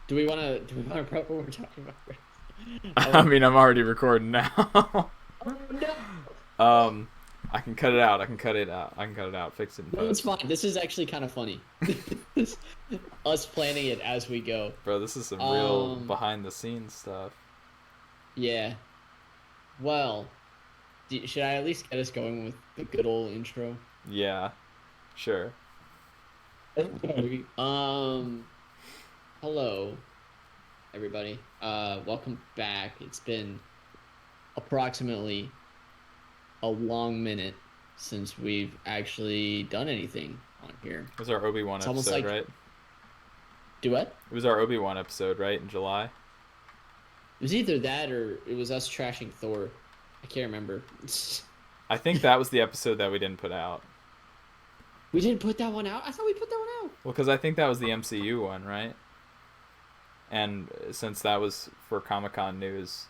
Do we want to prep what we're talking about? I Oh, mean, I'm already recording now. oh no. um, I can cut it out. I can cut it out. I can cut it out. Fix it in No, it's post. fine. This is actually kind of funny. Us planning it as we go. Bro, this is some real Um, behind the scenes stuff. yeah. Well, should I at least get us going with the good old intro? Yeah, sure. Okay. Hello, everybody. Welcome back. It's been approximately a long minute since we've actually done anything on here. It was our Obi-Wan It's almost episode, like right? duet. It was our Obi-Wan episode, right, in July? It was either that or it was us trashing Thor. I can't remember. I think that was the episode that we didn't put out. We didn't put that one out. I thought we put that one out. Well, because I think that was the MCU one, right? And since that was for Comic-Con news,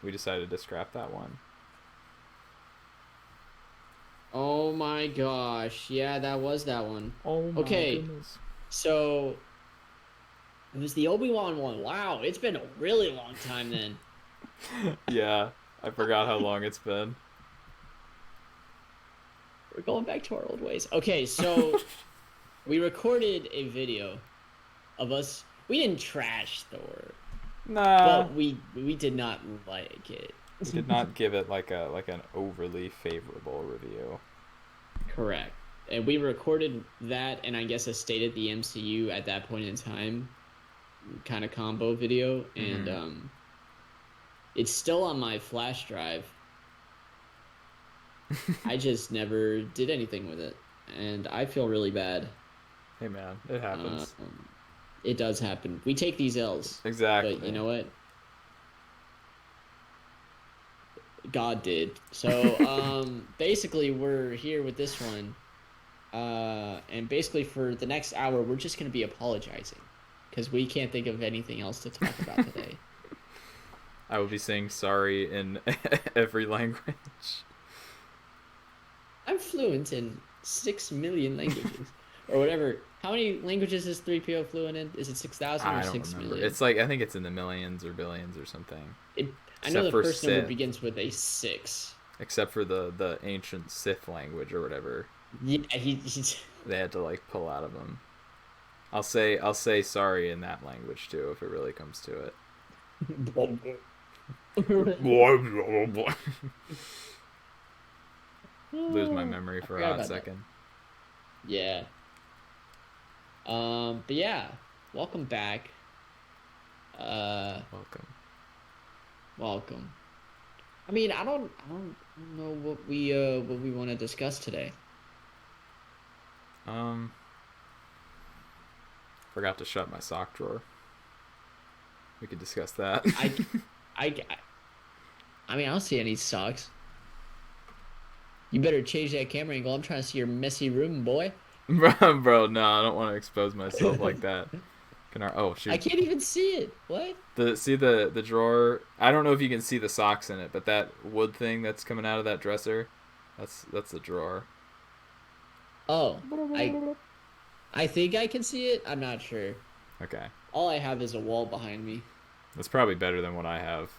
we decided to scrap that one. Oh my gosh. Yeah, that was that one. Oh my Okay, goodness. so it was the Obi-Wan one. Wow, it's been a really long time then. Yeah, I forgot how long it's been. We're going back to our old ways. Okay, so we recorded a video of us. We didn't trash Thor, Nah, but we did not like it. we did not give it like an overly favorable review. Correct. And we recorded that, and I guess a state at the MCU at that point in time, kind of combo video, and it's still on my flash drive. I just never did anything with it, and I feel really bad. Hey man, it happens. It does happen. We take these L's, Exactly. but you know what? God did. So, basically, we're here with this one, and basically for the next hour, we're just gonna be apologizing because we can't think of anything else to talk about today. I will be saying sorry in every language. I'm fluent in 6 million languages, or whatever. How many languages is 3PO fluent in? Is it 6,000 or I don't six remember. million? It's like I think it's in the millions or billions or something. It, I know Except the for first number Sith. begins with a 6. Except for the ancient Sith language or whatever Yeah, he's they had to like pull out of them. I'll say sorry in that language too if it really comes to it. Lose my memory I for a forgot hot about that. second. Yeah. But yeah, welcome back. Welcome. Welcome. I mean, I don't know what we want to discuss today. Um, Forgot to shut my sock drawer. We could discuss that. I, I, I mean, I don't see any socks. You better change that camera angle. I'm trying to see your messy room, boy. Bro, no, I don't want to expose myself like that. Oh I shoot. can't even see it. What? The drawer. I don't know if you can see the socks in it, but that wood thing that's coming out of that dresser, that's the drawer. Oh, I think I can see it. I'm not sure. Okay. All I have is a wall behind me. That's probably better than what I have.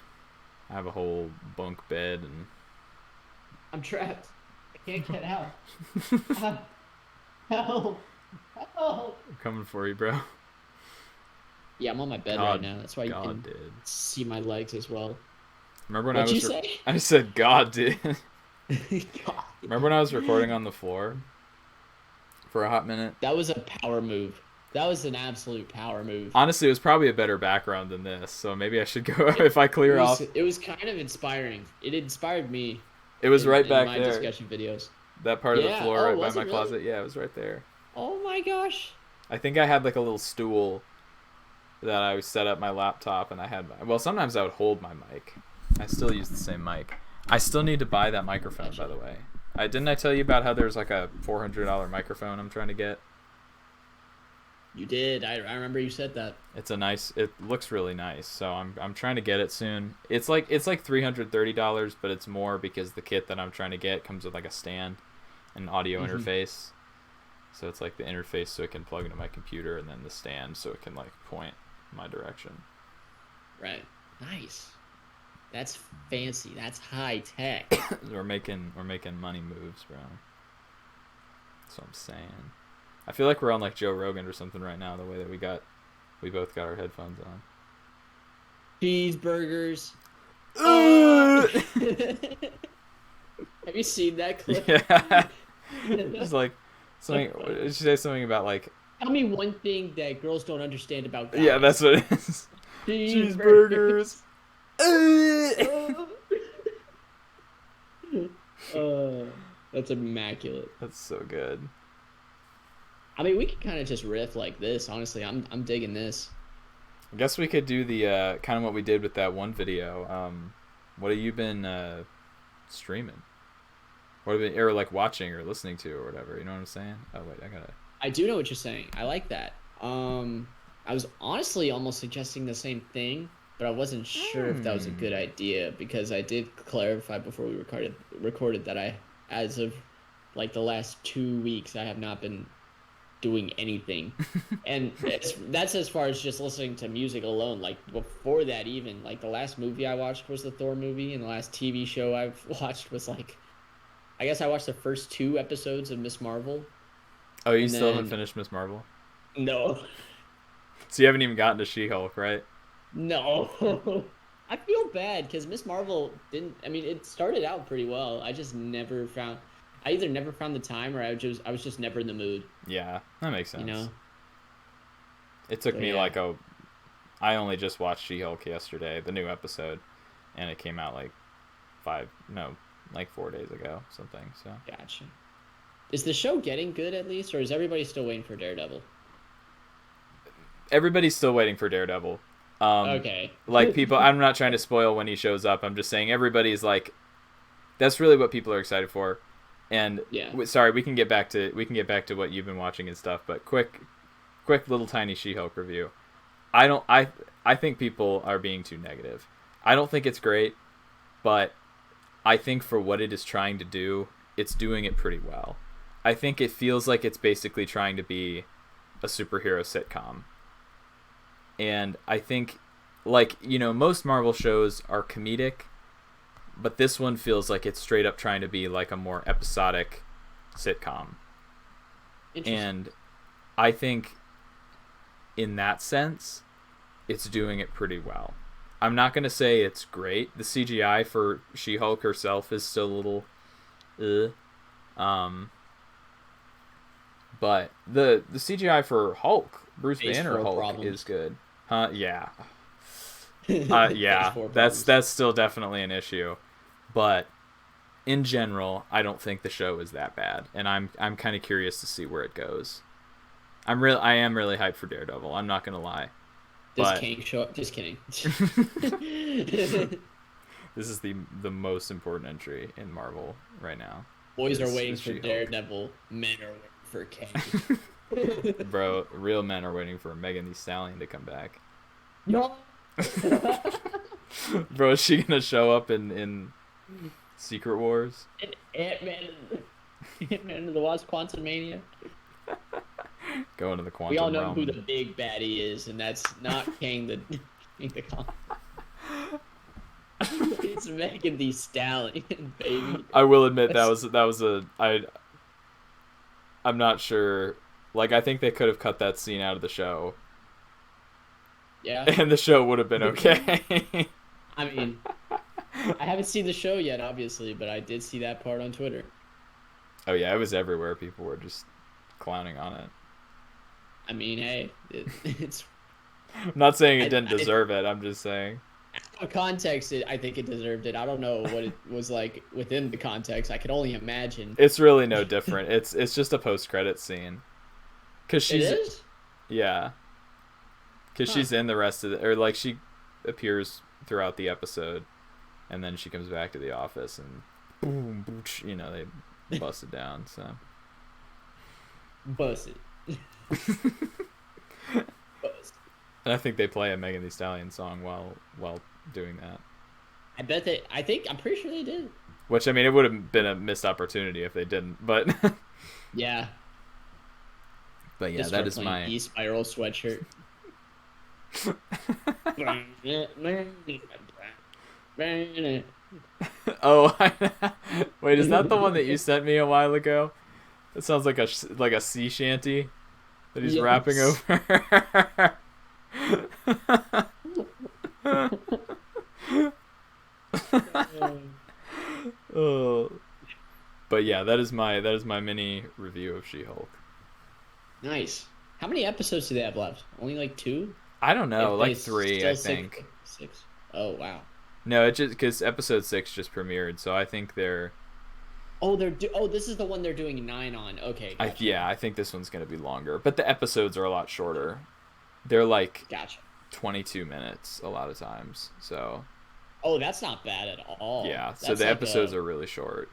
I have a whole bunk bed and I'm trapped. I can't get out. Help! Help! I'm coming for you, bro. Yeah, I'm on my bed God, right now. That's why you God can did. see my legs as well. Remember when What'd you say? I said God did. God. Remember when I was recording on the floor for a hot minute? That was a power move. That was an absolute power move. Honestly, it was probably a better background than this, so maybe I should go if I clear off. It was kind of inspiring. It inspired me It was right in back my there. discussion videos. That part of the Yeah. floor Oh, right by was it my really? closet. Yeah, it was right there. Oh my gosh. I think I had like a little stool that I set up my laptop and I had well, sometimes I would hold my mic. I still use the same mic. I still need to buy that microphone, by the way. Didn't I tell you about how there's like a $400 microphone I'm trying to get? You did. I remember you said that. It looks really nice, so I'm trying to get it soon. It's like $330, but it's more because the kit that I'm trying to get comes with like a stand, an audio interface. So it's like the interface so it can plug into my computer, and then the stand so it can like point. my direction. Right. Nice. That's fancy. That's high tech. we're making money moves, bro. That's what I'm saying. I feel like we're on like Joe Rogan or something right now. The way that we both got our headphones on. Cheeseburgers. Have you seen that clip? Yeah. Just like something. Did she say something about like? Tell me one thing that girls don't understand about guys. Yeah, that's what it is. Cheeseburgers. That's immaculate. That's so good. I mean, we could kind of just riff like this. Honestly, I'm digging this. I guess we could do the kind of what we did with that one video. What have you been streaming? What have you, or like watching or listening to or whatever? You know what I'm saying? Oh wait, I do know what you're saying. I like that. I was honestly almost suggesting the same thing, but I wasn't sure if that was a good idea because I did clarify before we recorded that as of like the last 2 weeks, I have not been doing anything. And that's as far as just listening to music alone. Like before that, even like the last movie I watched was the Thor movie, and the last TV show I've watched was like, I guess I watched the first 2 episodes of Miss Marvel. Oh, you still haven't finished Miss Marvel? No. So you haven't even gotten to She-Hulk, right? No. I feel bad because Miss Marvel didn't. I mean, it started out pretty well. I just never found. I either never found the time or I was just never in the mood. Yeah, that makes sense. You know. It took me like I only just watched She-Hulk yesterday, the new episode, and it came out like 4 days ago, something. So. Gotcha. Is the show getting good at least, or is everybody still waiting for Daredevil? Everybody's still waiting for Daredevil. Okay. Like people, I'm not trying to spoil when he shows up. I'm just saying everybody's like, that's really what people are excited for. And sorry, we can get back to what you've been watching and stuff. But quick little tiny She-Hulk review. I think people are being too negative. I don't think it's great, but I think for what it is trying to do, it's doing it pretty well. I think it feels like it's basically trying to be a superhero sitcom. And I think, like, you know, most Marvel shows are comedic, but this one feels like it's straight up trying to be like a more episodic sitcom. And I think in that sense, it's doing it pretty well. I'm not going to say it's great. The CGI for She-Hulk herself is still a little but the CGI for Hulk, Bruce Banner Hulk, is good. Yeah. Yeah, that's still definitely an issue. But in general, I don't think the show is that bad, and I'm kind of curious to see where it goes. I am really hyped for Daredevil. I'm not gonna lie. Does Kang show up? Just kidding. This is the most important entry in Marvel right now. Boys are waiting for Daredevil. Men are waiting for Kang. Bro, real men are waiting for Megan Thee Stallion to come back. No. Bro, is she gonna show up in Secret Wars? Ant-Man and the Wasp: Quantumania. Going to the quantum We all know realm. who the big baddie is, and that's not Kang the Con. It's Megan Thee Stallion, baby. I will admit that was I'm not sure. Like, I think they could have cut that scene out of the show. Yeah. And the show would have been okay. I mean, I haven't seen the show yet, obviously, but I did see that part on Twitter. Oh yeah, it was everywhere. People were just clowning on it. I mean, hey, it's. I'm not saying it didn't deserve it. I'm just saying. Out of context, I think it deserved it. I don't know what it was like within the context. I could only imagine. It's really no different. It's just a post-credit scene. Cause It is? Yeah. Because she's in the rest of the... Or, like, she appears throughout the episode, and then she comes back to the office, and boom, boom, you know, they bust it down, so... Bust it. And I think they play a Megan Thee Stallion song while doing that. I'm pretty sure they did. Which, I mean, it would have been a missed opportunity if they didn't, but... Yeah. But yeah, Just that is playing my... E-Spiral sweatshirt. Oh, wait, is that the one that you sent me a while ago? It sounds like a sea shanty that he's rapping Yes. over. Oh, but yeah, that is my mini review of She-Hulk. Nice. How many episodes do they have left? Only like two? I don't know, If they like three, I still six, think. six. Oh wow. No, it just because episode 6 just premiered, so I think they're. Oh, this is the one they're doing 9 on. Okay, gotcha. I think this one's gonna be longer, but the episodes are a lot shorter. They're like Gotcha. 22 minutes a lot of times, so Oh, that's not bad at all. yeah. So That's the like episodes a are really short.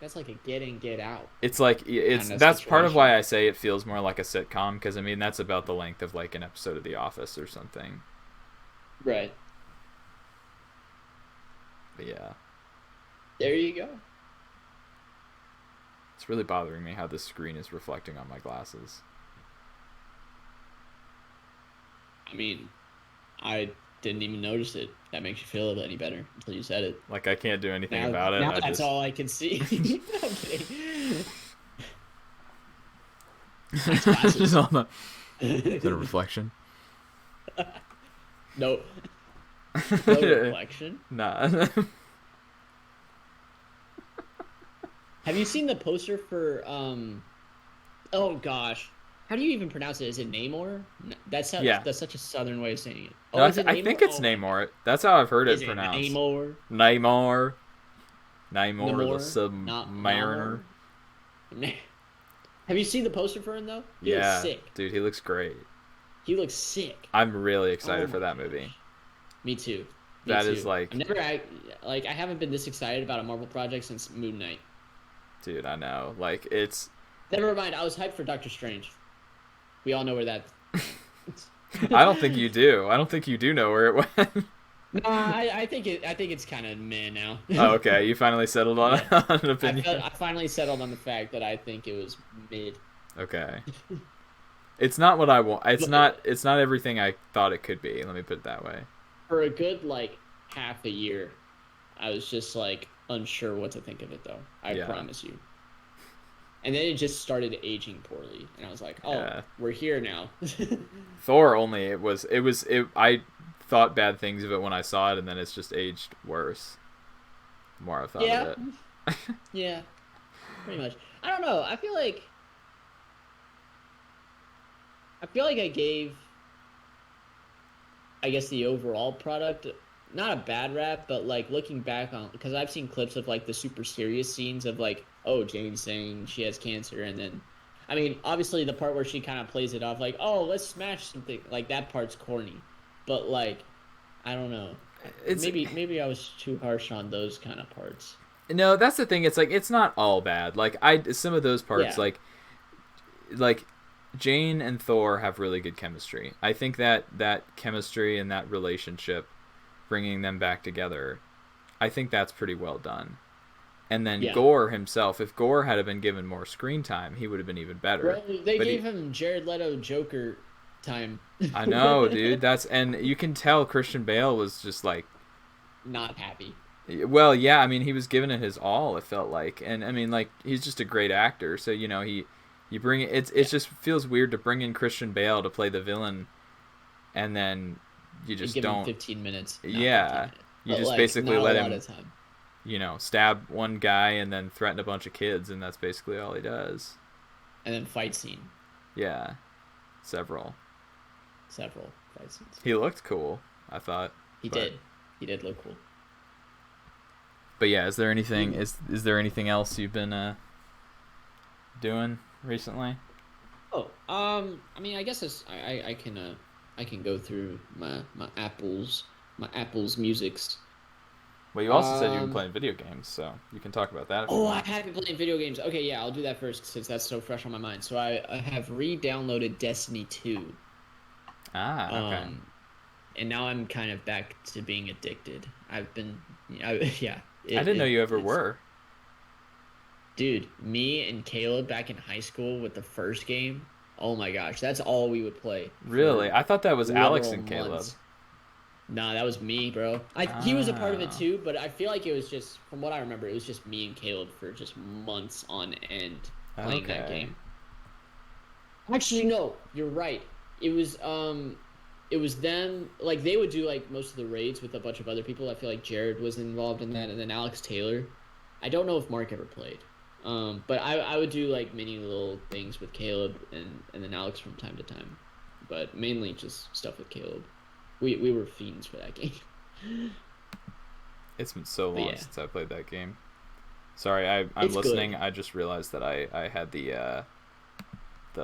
that's like a get in, get out It's like kind of that's part of why situation. I say it feels more like a sitcom because I mean that's about the length of like an episode of The Office or something. Right. But yeah, There you go. it's really bothering me how this screen is reflecting on my glasses. I mean, I didn't even notice it. That makes you feel any better until you said it. Like I can't do anything Now, about it. now I that's just all I can see. I'm kidding. Nice just glasses. all the. Is that a reflection? No, no reflection. Nah. Have you seen the poster for Oh gosh, how do you even pronounce it? Is it Namor? Yeah. That's such a southern way of saying it. No, Oh, is it I Namor? think it's Oh my god, Namor. That's how I've heard is it it pronounced. Namor? Namor. Namor the Namor? Not Submariner. Namor? Have you seen the poster for him though? He looks Yeah, sick. dude, he looks great. He looks sick. I'm really Oh excited for my that movie. gosh. Me too. Me That is too. like, I haven't been this excited about a Marvel project since Moon Knight. dude, I know. Like, it's. Never mind, I was hyped for Doctor Strange. We all know where that. I don't think you do. I don't think you do know where it went. Nah, I think it's kind of meh now. Oh, okay. You finally settled on, Yeah, on an opinion. I finally settled on the fact that I think it was mid. Okay. It's not what I want. It's But not. It's not everything I thought it could be. Let me put it that way. for a good like half a year, I was just like unsure what to think of it though. I Yeah. promise you. And then it just started aging poorly, and I was like, "Oh, Yeah. we're here now." Thor only. It. I thought bad things of it when I saw it, and then it's just aged worse. The more I've thought Yeah, of it. yeah, pretty much. I don't know. I feel like I gave, I guess, the overall product not a bad rap, but like looking back on, because I've seen clips of like the super serious scenes of like, oh, Jane saying she has cancer, and then, I mean, obviously the part where she kind of plays it off like, oh, let's smash something, like that part's corny, but like, I don't know, It's maybe I was too harsh on those kind of parts. no. That's the thing. It's like it's not all bad. Like some of those parts, Yeah, like Jane and Thor have really good chemistry. I think that chemistry and that relationship, bringing them back together, I think that's pretty well done. And then yeah. Gore himself, if Gore had been given more screen time, he would have been even better. Bro, they But gave him Jared Leto Joker time. I know, dude. And you can tell Christian Bale was just like, Not happy. well, yeah. I mean, he was giving it his all. It felt like, and I mean, like he's just a great actor. So you bring it. It Yeah, just feels weird to bring in Christian Bale to play the villain, and then you and just give him don't. 15 minutes, not 15 Yeah, minutes, you but just like basically not a let lot him, of time. stab one guy and then threaten a bunch of kids, and that's basically all he does. And then fight scene, Yeah, several. several fight scenes. He looked cool, I thought, He but did. He did look cool. yeah. Is there anything? Mm. Is there anything else you've been doing recently? Oh, I mean, I guess I can go through my Apple's musics. Well, you also said you've been Um, playing video games, so you can talk about that if you oh, I want. have been playing video games. Okay, yeah, I'll do that first since that's so fresh on my mind. So I have re-downloaded Destiny 2. Ah, okay. Um, and now I'm kind of back to being addicted. Yeah, I didn't know you ever it's, were. dude, me and Caleb back in high school with the first game, Oh my gosh, that's all we would play Really? for I thought that was Alex literal and Caleb. months. Nah, that was me, bro. He was a part of it Ah, too, but I feel like it was just, from what I remember, it was just me and Caleb for just months on end playing that okay. game. Actually, no, you're right. It was it was them, like they would do like most of the raids with a bunch of other people. I feel like Jared was involved in that, and then Alex Taylor. I don't know if Mark ever played. But I would do like many little things with Caleb and then Alex from time to time. But mainly just stuff with Caleb. We were fiends for that game. It's been so But long yeah, since I played that game. Sorry, I'm it's listening. good. I just realized that I had the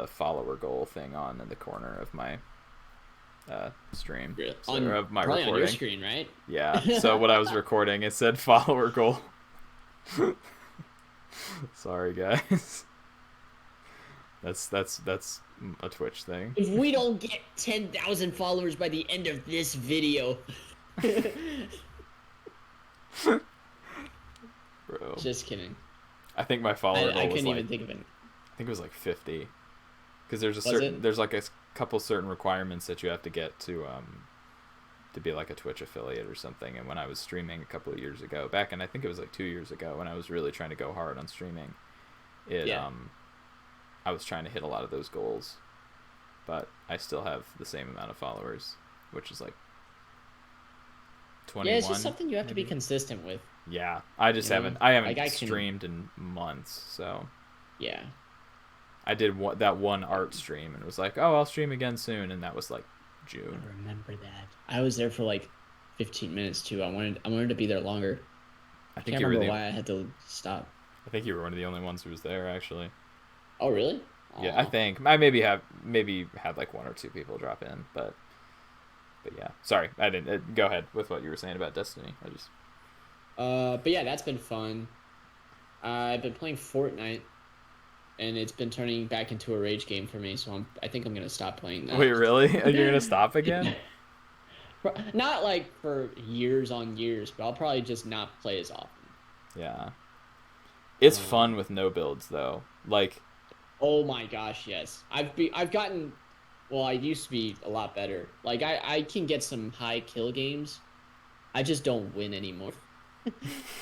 follower goal thing on in the corner of my stream, Really. so or On of my probably on your recording. screen, right? Yeah. So what I was recording, it said follower goal. Sorry, guys. That's a Twitch thing. If we don't get 10,000 followers by the end of this video. Bro. Just kidding. I think my follower I goal was couldn't like even think of it. I think it was like 50. Because there's a Was certain it? there's like a couple certain requirements that you have to get to be like a Twitch affiliate or something. And when I was streaming a couple of years ago, back in I think it was like 2 years ago, when I was really trying to go hard on streaming, it Yeah. I was trying to hit a lot of those goals, but I still have the same amount of followers, which is like Yeah, it's just 21 something you have to be maybe. consistent with, Yeah, I just you know? haven't I Like haven't I can, streamed in months, so yeah. I did that one art stream and was like, oh, I'll stream again soon, and that was like I June. remember that. I was there for like 15 minutes too. I wanted to be there longer. I I think can't you were remember the why I had to stop. I think you were one of the only ones who was there actually. Oh, really? Yeah, I Oh. think I maybe had like one or two people drop in, but yeah. Sorry, I didn't. Go ahead with what you were saying about Destiny. I just But yeah, that's been fun. I've been playing Fortnite, and it's been turning back into a rage game for me. So I think I'm gonna stop playing wait, that. really? You're gonna stop again? Not like for years on years, but I'll probably just not play as often. Yeah, it's fun Um, with no builds though. Like, oh my gosh, yes. I've gotten, well, I used to be a lot better. Like I can get some high kill games. I just don't win anymore.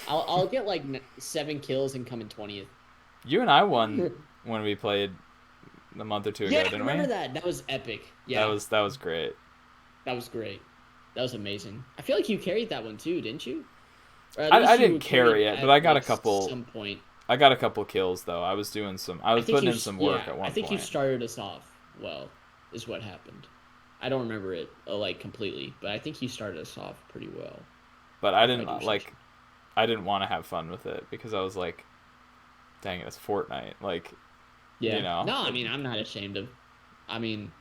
I'll get like 7 kills and come in 20th. you and I won when we played a month or two Yeah, ago, I didn't remember we? that. That was epic. That Yeah, was that was great. that was great. That was amazing. I feel like you carried that one too, didn't you? Or at I least didn't you carry carried it, but at I got a like couple. some point. I got a couple kills though. I I was think putting you, in some work yeah, at I one think you point. started us off well, is what happened. I don't remember it like completely, but I think you started us off pretty well. But I If I didn't do say so. like I didn't want to have fun with it because I was like, dang it, it's Fortnite. Like, you Yeah. know, No, I mean I'm not ashamed of. I mean,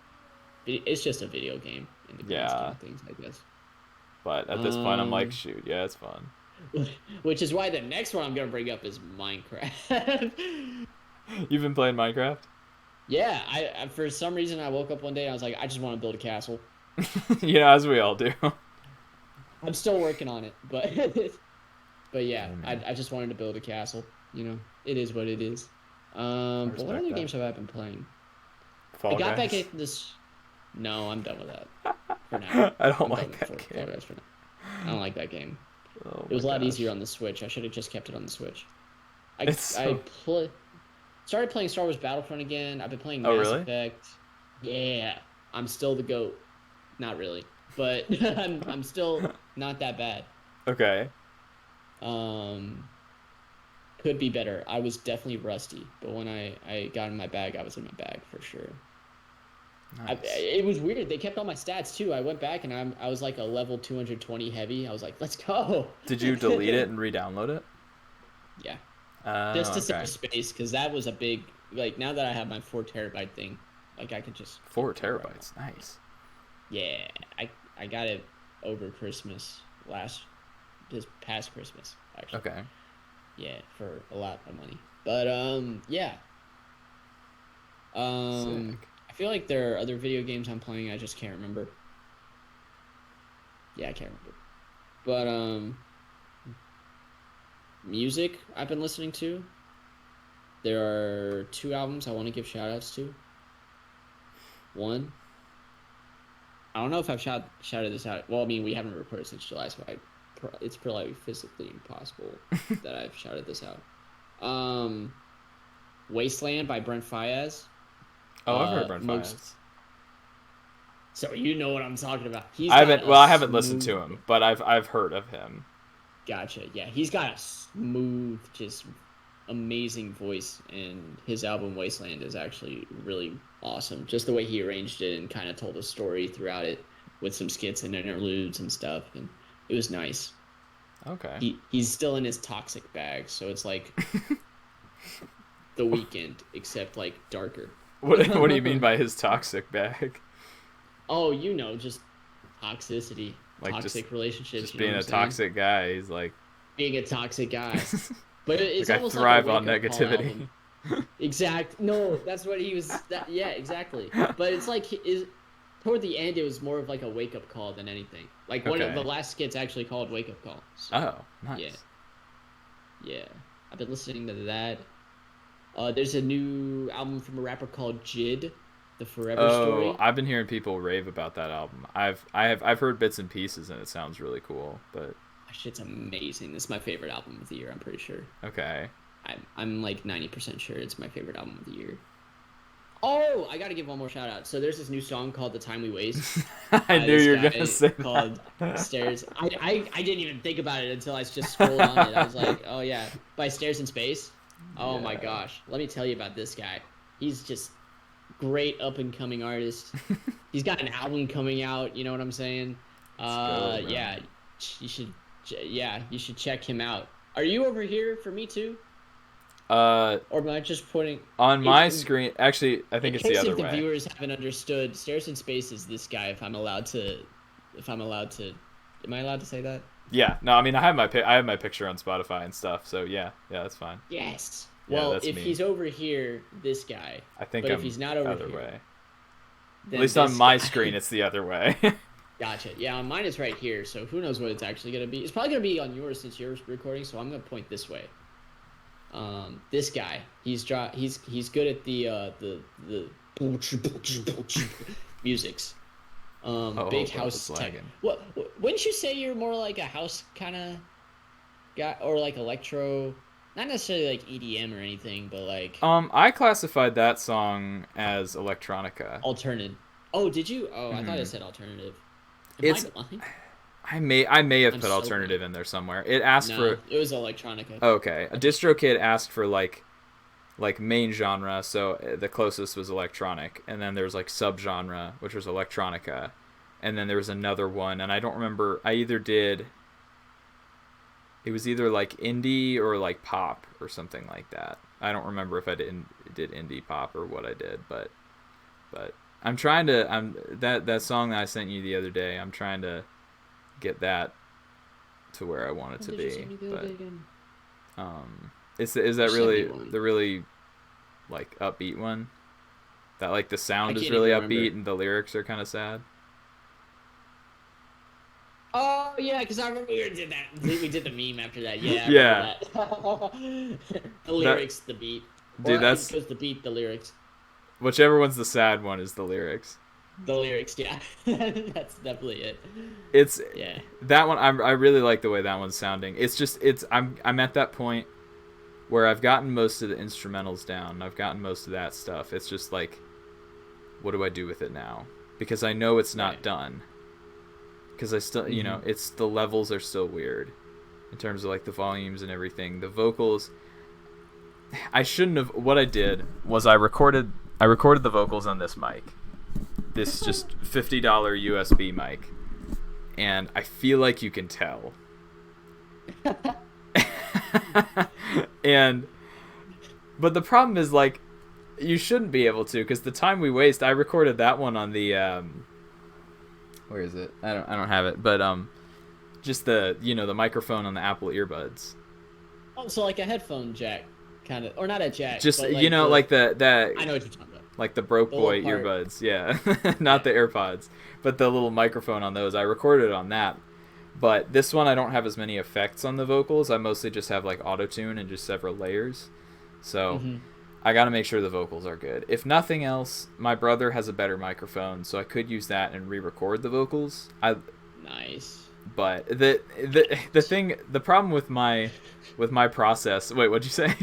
it's just a video game in the grand scheme yeah. of things, I guess. But at this point, I'm like, Um, shoot, yeah, it's fun. which is why the next one I'm gonna bring up is Minecraft. You've been playing Minecraft? Yeah, I for some reason I woke up one day and I was like, I just want to build a castle. Yeah, as we all do. I'm still working on it, but but yeah, Oh man, I just wanted to build a castle. You know, it is what it is. I But what respect other that. games have I been playing? I Fall got back Guys. into this. No, I'm done with that for now. I don't I'm done like with that Fall game. Guys for now. I don't like that game. Oh It my was a lot easier gosh, on the Switch. I should have just kept it on the Switch. it's I so. started playing Star Wars Battlefront again. I've been playing Oh Mass really? Effect. Yeah, I'm still the goat. Not really, but I'm still not that bad. Okay, Um, could be better. I was definitely rusty, but when I got in my bag, I was in my bag for sure. nice. It was weird. They kept all my stats too. I went back and I was like a level 220 heavy. I was like, let's go. Did you delete it and re-download it? Yeah, just Oh, to okay. save space because that was a big, like, now that I have my 4 terabyte thing, like I could just Four go wherever I want. terabytes. Nice. Yeah, I got it over Christmas this past Christmas actually. Okay. Yeah, for a lot of money. But yeah. Sick. I feel like there are other video games I'm playing. I just can't remember. Yeah, I can't remember. But music I've been listening to. There are 2 albums I want to give shout outs to. One, I don't know if I've shouted this out. Well, I mean, we haven't recorded since July, so it's probably physically impossible that I've shouted this out. Um, Wasteland by Brent Faiyaz. Oh, I've heard Brent Most Faiyaz. So you know what I'm talking about. I haven't listened to him, but I've heard of him. Gotcha. Yeah, he's got a smooth, just amazing voice, and his album Wasteland is actually really awesome. Just the way he arranged it and kind of told a story throughout it with some skits and interludes and stuff, and it was nice. Okay. He's still in his toxic bag, so it's like The Weeknd, except like darker. What do you mean by his toxic bag? Oh, just toxicity, Like toxic relationships. Just being a toxic guy. He's like being a toxic guy. But it's like almost I thrive like on negativity. Exact. No, that's what he was. Yeah, exactly. But it's like toward the end, it was more of like a wake up call than anything. Like one of the last skits actually called "Wake Up Call." So, oh, nice. Yeah. I've been listening to that. There's a new album from a rapper called Jid, The Forever Story. Oh, I've been hearing people rave about that album. I've heard bits and pieces, and it sounds really cool. But that shit's amazing. This is my favorite album of the year. I'm pretty sure. Okay. I'm like 90% sure it's my favorite album of the year. Oh, I gotta give one more shout out. So there's this new song called "The Time We Waste." I knew you were gonna say called Stairs. I didn't even think about it until I just scrolled on it. I was like, oh yeah, by Stairs in Space. Oh my gosh, let me tell you about this guy. He's just great up and coming artist. He's got an album coming out. You know what I'm saying? Yeah, you should check him out. Are you over here for me too? Or am I just pointing on my screen? Actually, I think it's the other way. In case the viewers haven't understood, Stairs in Space is this guy. Am I allowed to say that? Yeah. No, I mean I have my picture on Spotify and stuff. So yeah, that's fine. Yes. Yeah, well, if he's over here, this guy. I think. But if he's not over other here, way. At least on my screen, it's the other way. Gotcha. Yeah, on mine it's right here. So who knows what it's actually gonna be? It's probably gonna be on yours since you're recording. So I'm gonna point this way. This guy, he's good at the musics. Big house type. What wouldn't you say you're more like a house kind of guy, or like electro? Not necessarily like EDM or anything, but like. I classified that song as electronica. Alternative. Oh, did you? Oh, I thought it said alternative. I may have put alternative in there somewhere. It asked for. It was electronica. Okay, a DistroKid asked for like main genre, so the closest was electronic, and then there's like subgenre, which was electronica, and then there was another one, and I don't remember. It was either like indie or like pop or something like that. I don't remember if I did indie pop or what I did, but I'm trying to that song that I sent you the other day. I'm trying to get that to where I want it to be. But is that really the really like upbeat one? That like the sound is really upbeat and the lyrics are kind of sad. Oh yeah, because I remember we did that. We did the meme after that. Yeah. Yeah. The lyrics, the beat. Dude, that's because the beat, the lyrics. Whichever one's the sad one is the lyrics. The lyrics, yeah. That's definitely it. It's that one. I really like the way that one's sounding. I'm at that point where I've gotten most of the instrumentals down. I've gotten most of that stuff. It's just like, what do I do with it now? Because I know it's not done. Because I still, it's the levels are still weird in terms of like the volumes and everything. The vocals, I shouldn't have. What I did was I recorded the vocals on this mic, this just $50 USB mic, and I feel like you can tell. But the problem is like, you shouldn't be able to, because The Time We Waste, I recorded that one on the where is it? I don't have it, but just the the microphone on the Apple earbuds. Oh, so like a headphone jack, kind of, or not a jack. Just but like the I know what you're talking about. Like the broke boy earbuds, yeah, not the AirPods, but the little microphone on those. I recorded on that, but this one I don't have as many effects on the vocals. I mostly just have like auto tune and just several layers. So I got to make sure the vocals are good. If nothing else, my brother has a better microphone, so I could use that and re-record the vocals. Nice. But the problem with my process. Wait, what'd you say?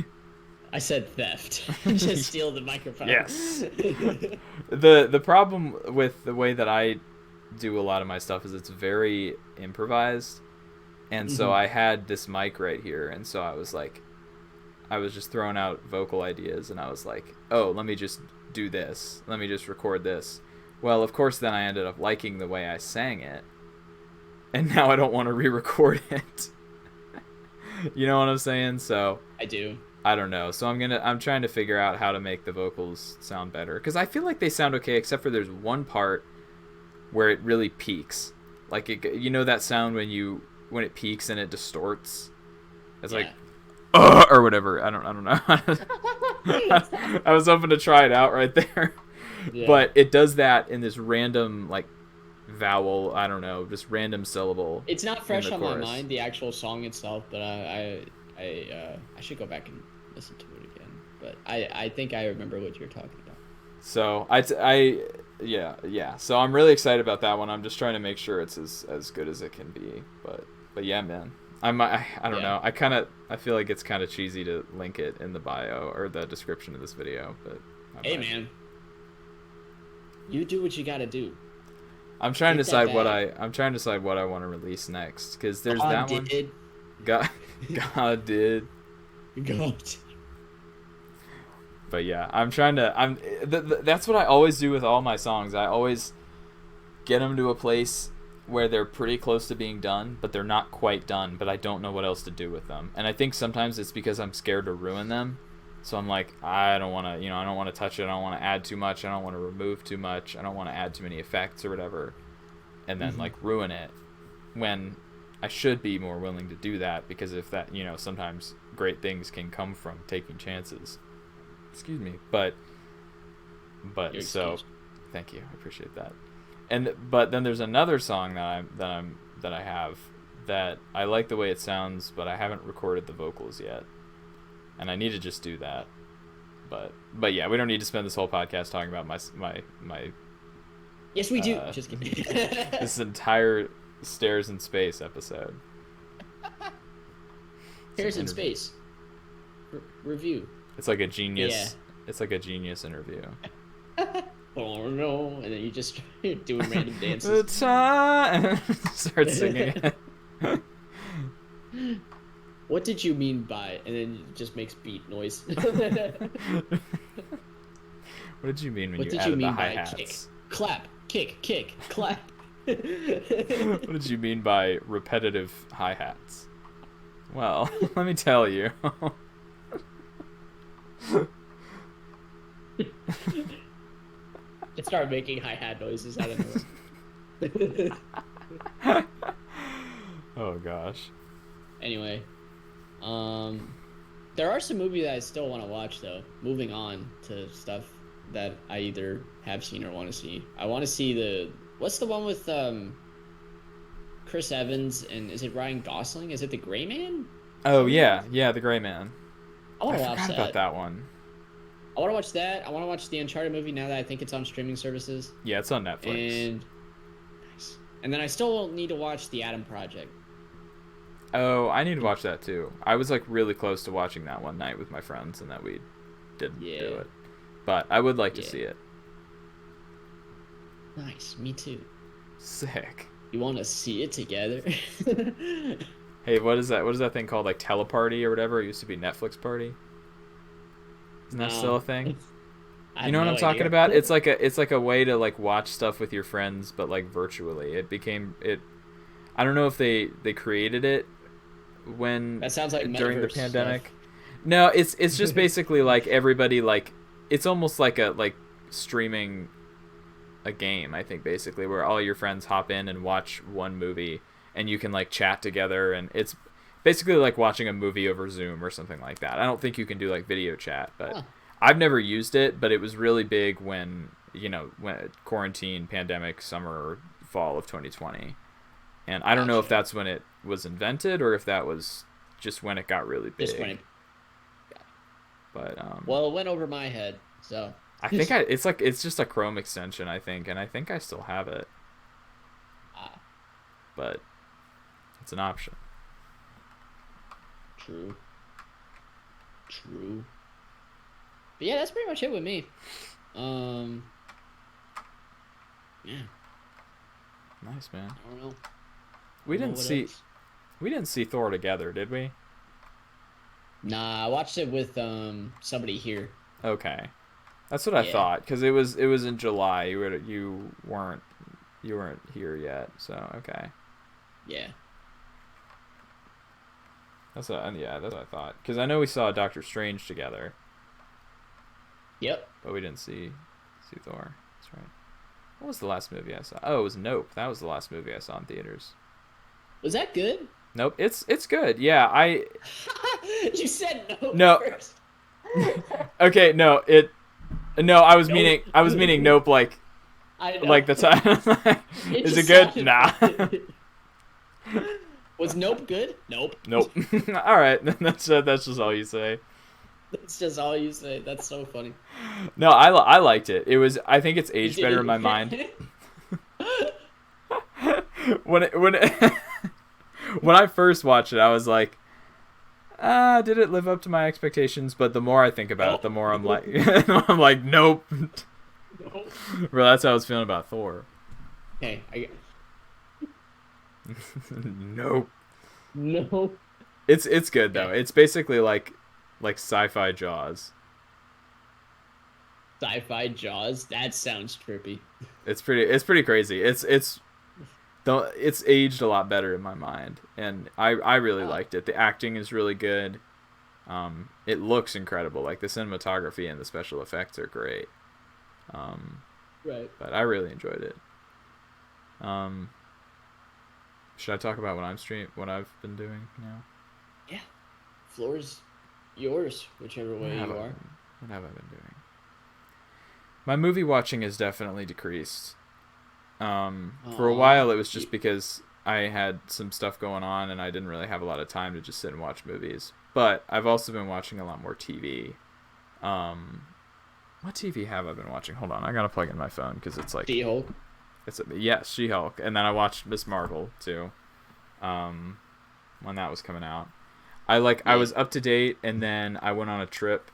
I said theft. Just steal the microphone. Yes. The problem with the way that I do a lot of my stuff is it's very improvised, and so I had this mic right here, and so I was just throwing out vocal ideas, and I was like, oh, let me just do this, let me just record this. Well, of course, then I ended up liking the way I sang it, and now I don't want to re-record it. You know what I'm saying? So I do. I don't know. So I'm trying to figure out how to make the vocals sound better, because I feel like they sound okay, except for there's one part where it really peaks. Like you know that sound when it peaks and it distorts. It's like or whatever. I don't know. I was hoping to try it out right there. Yeah. But it does that in this random like vowel, I don't know, just random syllable. It's not fresh on my mind, the actual song itself, but I should go back and listen to it again. But I think I remember what you're talking about. So yeah. So I'm really excited about that one. I'm just trying to make sure it's as good as it can be. But yeah, man. I don't know. I feel like it's kind of cheesy to link it in the bio or the description of this video, but hey, man. You do what you got to do. I'm trying to decide what I want to release next, cuz there's that one. God did. God. But yeah, that's what I always do with all my songs. I always get them to a place where they're pretty close to being done, but they're not quite done, but I don't know what else to do with them. And I think sometimes it's because I'm scared to ruin them. So I'm like, I don't want to touch it. I don't want to add too much. I don't want to remove too much. I don't want to add too many effects or whatever. And then like ruin it when I should be more willing to do that, because if that, sometimes great things can come from taking chances. Excuse me. But so thank you. I appreciate that. But then there's another song that I have that I like the way it sounds, but I haven't recorded the vocals yet. And I need to just do that. But yeah, we don't need to spend this whole podcast talking about my Yes, we do. Just kidding. This entire Stairs in Space episode. Stairs in Space. Review. It's like a genius. Yeah. It's like a genius interview. Oh no! And then you just doing random dances. The time. Start singing it. What did you mean by? And then it just makes beat noise. What did you mean when you added the hi-hats? Kick, clap, kick, clap. What did you mean by repetitive hi-hats? Well, let me tell you. It started making hi-hat noises out of nowhere. Oh gosh. Anyway, there are some movies that I still want to watch though. Moving on to stuff that I either have seen or want to see. I want to see what's the one with Chris Evans and is it Ryan Gosling? Is it The Gray Man? Oh yeah, The Gray Man. I want to watch that. About that one. I want to watch that. I want to watch the Uncharted movie now that I think it's on streaming services. Yeah, it's on Netflix. And nice. And then I still need to watch The Adam Project. Oh, I need to watch that too. I was like really close to watching that one night with my friends, and that we didn't do it. But I would like to see it. Nice, me too. Sick. You want to see it together? Hey, what is that? What is that thing called? Like Teleparty or whatever? It used to be Netflix Party. Isn't that still a thing? You know what I'm talking about? It's like a way to like watch stuff with your friends, but like virtually. It became it. I don't know if they created it when that sounds like during the pandemic. Stuff. No, it's just basically like everybody like it's almost like streaming a game, I think, basically, where all your friends hop in and watch one movie and you can like chat together, and it's basically like watching a movie over Zoom or something like that. I don't think you can do like video chat, but I've never used it, but it was really big when quarantine, pandemic, summer or fall of 2020. And I don't know if that's when it was invented or if that was just when it got really big. But Well, it went over my head, so. I think it's just a Chrome extension, I think, and I think I still have it, Ah, but it's an option. true. True. But yeah, that's pretty much it with me. Um, yeah, Nice, man. I don't know. I We don't know didn't what see else. we didn't see Thor together, did we? Nah, I watched it with somebody here. Okay, that's what I Yeah, thought because it was in July. You weren't here yet, so okay. yeah. That's what I thought because I know we saw Doctor Strange together, Yep. but we didn't see Thor. That's right. What was the last movie I saw? Oh, it was Nope. That was the last movie I saw in theaters. Was that good? Nope. It's good. Yeah, You said no no. first. Okay, no. No, Nope. I was meaning Nope I know. like the time. It Is it just good? sounded Nah. funny. Was Nope good? Nope. Nope. All right. That's just all you say. That's just all you say. That's so funny. No, I liked it. I think it's You aged better in my mind. did. When when I first watched it, I was like, did it live up to my expectations? But the more I think about it, the more I'm like, I'm like, nope. Nope. Bro, that's how I was feeling about Thor. Okay. Nope. No. It's good though. Okay. It's basically like sci-fi Jaws. Sci-fi Jaws. That sounds trippy. It's pretty crazy. It's aged a lot better in my mind, and I really liked it. The acting is really good. It looks incredible. Like the cinematography and the special effects are great. Right. But I really enjoyed it. Should I talk about what I've been doing now? Yeah. Floor's yours, whichever What way have you I are. been, what have I been doing? My movie watching has definitely decreased. For a Aw. while, it was just because I had some stuff going on and I didn't really have a lot of time to just sit and watch movies. But I've also been watching a lot more TV. What TV have I been watching? Hold on, I gotta plug in my phone because it's like She-Hulk. yes, She-Hulk, and then I watched Miss Marvel too, when that was coming out. I Yeah. was up to date, and then I went on a trip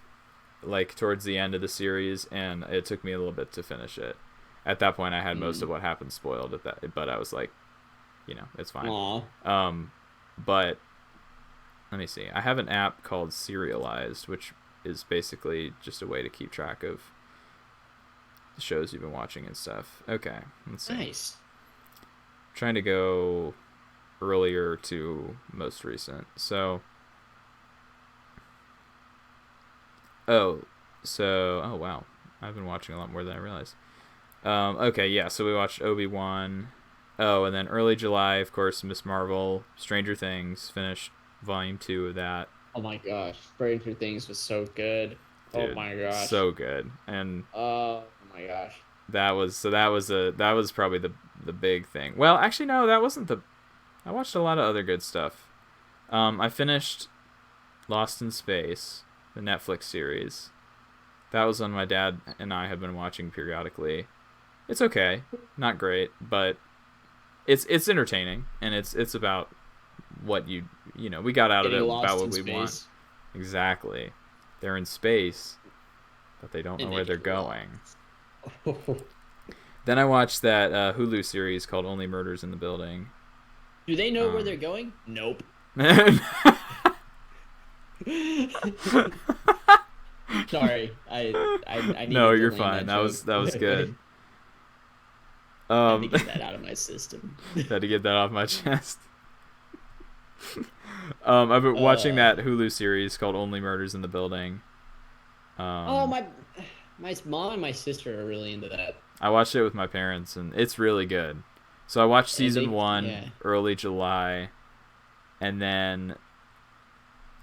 like towards the end of the series, and it took me a little bit to finish it. At that point, I had most of what happened spoiled at that, but I was like, it's fine. Aw. But let me see. I have an app called Serialized, which is basically just a way to keep track of the shows you've been watching and stuff. Okay, let's see. Nice. Trying to go earlier to most recent. So, oh wow, I've been watching a lot more than I realized. Okay, yeah. So we watched Obi-Wan. Oh, and then early July, of course, Miss Marvel, Stranger Things, finished volume 2 of that. Oh my gosh. Stranger Things was so good. Oh Dude, my gosh. so good. And Oh my gosh. that was probably the big thing. Well, actually no, that wasn't the I watched a lot of other good stuff. I finished Lost in Space, the Netflix series. That was one my dad and I have been watching periodically. It's okay, not great, but it's entertaining, and it's about what we got out of Getting it lost about what in we want. space. Exactly. They're in space, but they don't know And where they they're get going. lost. Then I watched that Hulu series called Only Murders in the Building. Do they know where they're going? Nope. Sorry, I needed No, to you're land fine. that That was joke. good. Had to get that out of my system. Had to get that off my chest. I've been watching that Hulu series called Only Murders in the Building. Oh my mom and my sister are really into that. I watched it with my parents, and it's really good. So I watched And season they, 1 yeah. early July, and then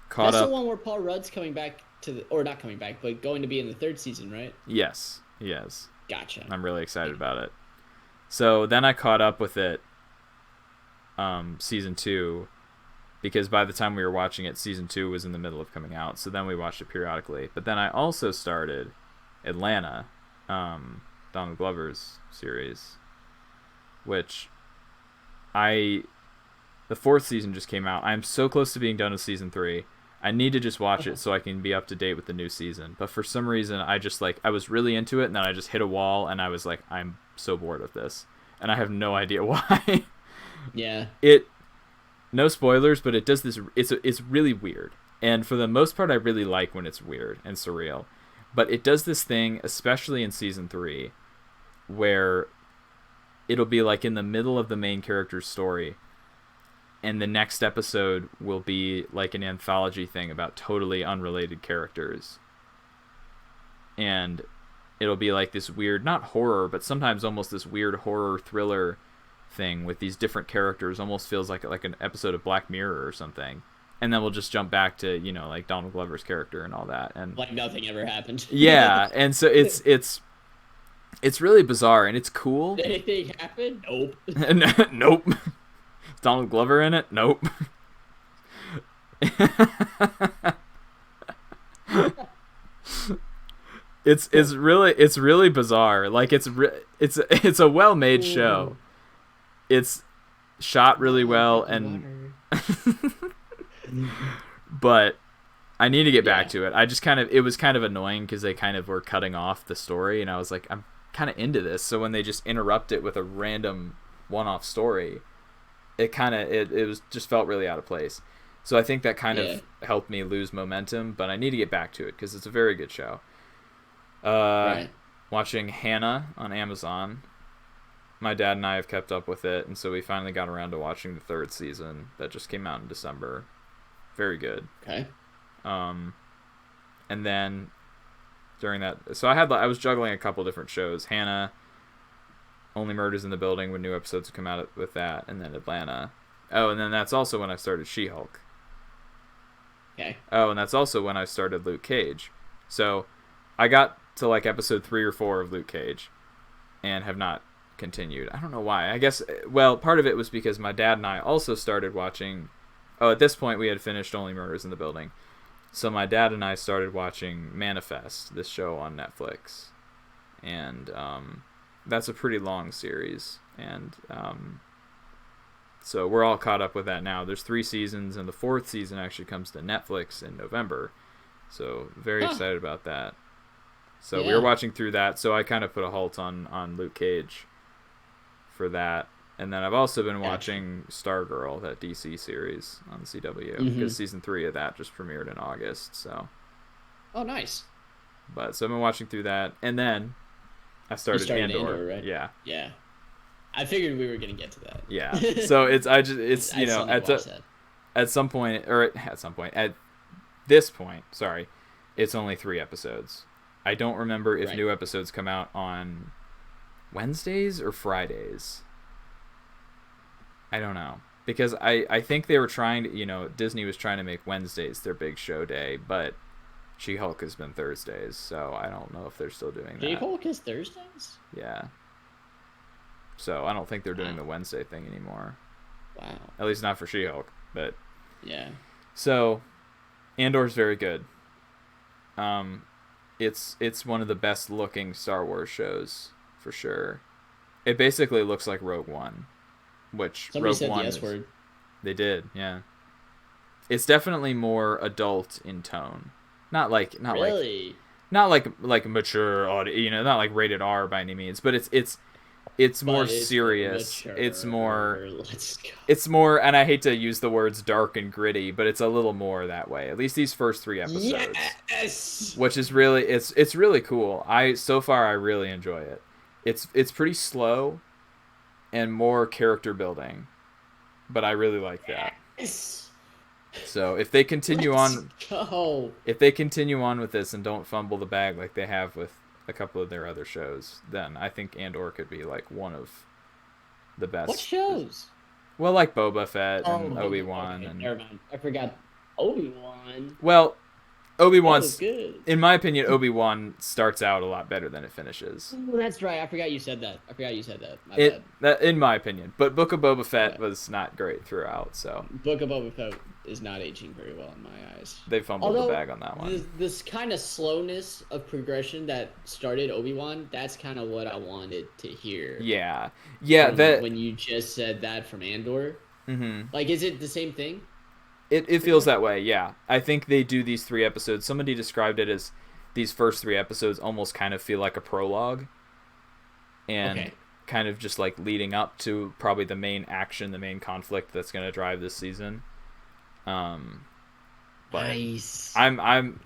caught That's up. the one where Paul Rudd's coming back or not coming back, but going to be in the third season, right? Yes, yes. Gotcha. I'm really excited about it. So then I caught up with it, season 2, because by the time we were watching it, season 2 was in the middle of coming out. So then we watched it periodically. But then I also started Atlanta, Donald Glover's series, which the 4th season just came out. I'm so close to being done with season 3. I need to just watch it so I can be up to date with the new season. But for some reason, I was really into it, and then I just hit a wall, and I was like, I'm so bored of this, and I have no idea why. Yeah. No spoilers, but it does this. It's really weird, and for the most part, I really like when it's weird and surreal. But it does this thing, especially in season 3, where it'll be like in the middle of the main character's story, and the next episode will be like an anthology thing about totally unrelated characters. And it'll be like this weird, not horror, but sometimes almost this weird horror thriller thing with these different characters. Almost feels like an episode of Black Mirror or something. And then we'll just jump back to, like Donald Glover's character and all that. And like nothing ever happened. Yeah, and so it's really bizarre, and it's cool. Did anything happen? Nope. Nope. Is Donald Glover in it? Nope. It's really bizarre. Like it's a well-made show. It's shot really well, and but I need to get back to it. It was kind of annoying because they kind of were cutting off the story, and I was like, I'm kind of into this. So when they just interrupt it with a random one-off story, it was just felt really out of place. So I think that kind of helped me lose momentum, but I need to get back to it because it's a very good show. Right. Watching Hannah on Amazon. My dad and I have kept up with it, and so we finally got around to watching the 3rd season that just came out in December. Very good. Okay. And then during that, so I was juggling a couple different shows. Hannah, Only Murders in the Building, when new episodes would come out with that, and then Atlanta. Oh, and then that's also when I started She-Hulk. Okay. Oh, and that's also when I started Luke Cage. So I got to like episode 3 or 4 of Luke Cage and have not continued. I don't know why. I guess, well, part of it was because my dad and I also started watching. Oh, at this point we had finished Only Murders in the Building. So my dad and I started watching Manifest, this show on Netflix. And that's a pretty long series. And so we're all caught up with that now. There's 3 seasons, and the 4th season actually comes to Netflix in November. So very excited about that. So we were watching through that. So I kind of put a halt on Luke Cage for that. And then I've also been watching Stargirl, that DC series on the CW, because season 3 of that just premiered in August. So. Oh, nice. But so I've been watching through that, and then I started Andor. Right? Yeah. Yeah. I figured we were gonna get to that. Yeah. So at this point, sorry, it's only 3 episodes. I don't remember if new episodes come out on Wednesdays or Fridays. I don't know. Because I think they were trying to, Disney was trying to make Wednesdays their big show day, but She-Hulk has been Thursdays, so I don't know if they're still doing that. She-Hulk is Thursdays? Yeah. So I don't think they're doing the Wednesday thing anymore. Wow. At least not for She-Hulk, but... Yeah. So, Andor's very good. It's one of the best looking Star Wars shows, for sure. It basically looks like Rogue One. Which somebody Rogue said One the S word. They did, yeah. It's definitely more adult in tone, not like mature audio, not like rated R by any means, but it's more serious. It's more, and I hate to use the words dark and gritty, but it's a little more that way. At least these first 3 episodes, yes! Which is really it's really cool. So far I really enjoy it. It's pretty slow and more character building, but I really like that. Yes. So if they continue Let's continue on with this and don't fumble the bag like they have with a couple of their other shows, then I think Andor could be like one of the best. What shows? Well, like Boba Fett and Obi-Wan. Okay, never mind. I forgot Obi-Wan. Well, Obi-Wan's good. In my opinion, Obi-Wan starts out a lot better than it finishes. Oh, that's right. I forgot you said that. My bad. That, in my opinion. But Book of Boba Fett was not great throughout, so. Book of Boba Fett is not aging very well in my eyes. They fumbled the Although bag on that one. this kind of slowness of progression that started Obi-Wan, that's kind of what I wanted to hear Yeah, yeah. from That when you just said that from Andor. Like, is it the same thing it for feels you? that way. Yeah, I think they do these 3 episodes. Somebody described it as these first 3 episodes almost kind of feel like a prologue, and Okay. kind of just like leading up to probably the main action, the main conflict that's going to drive this season. Um, but Nice. I'm I'm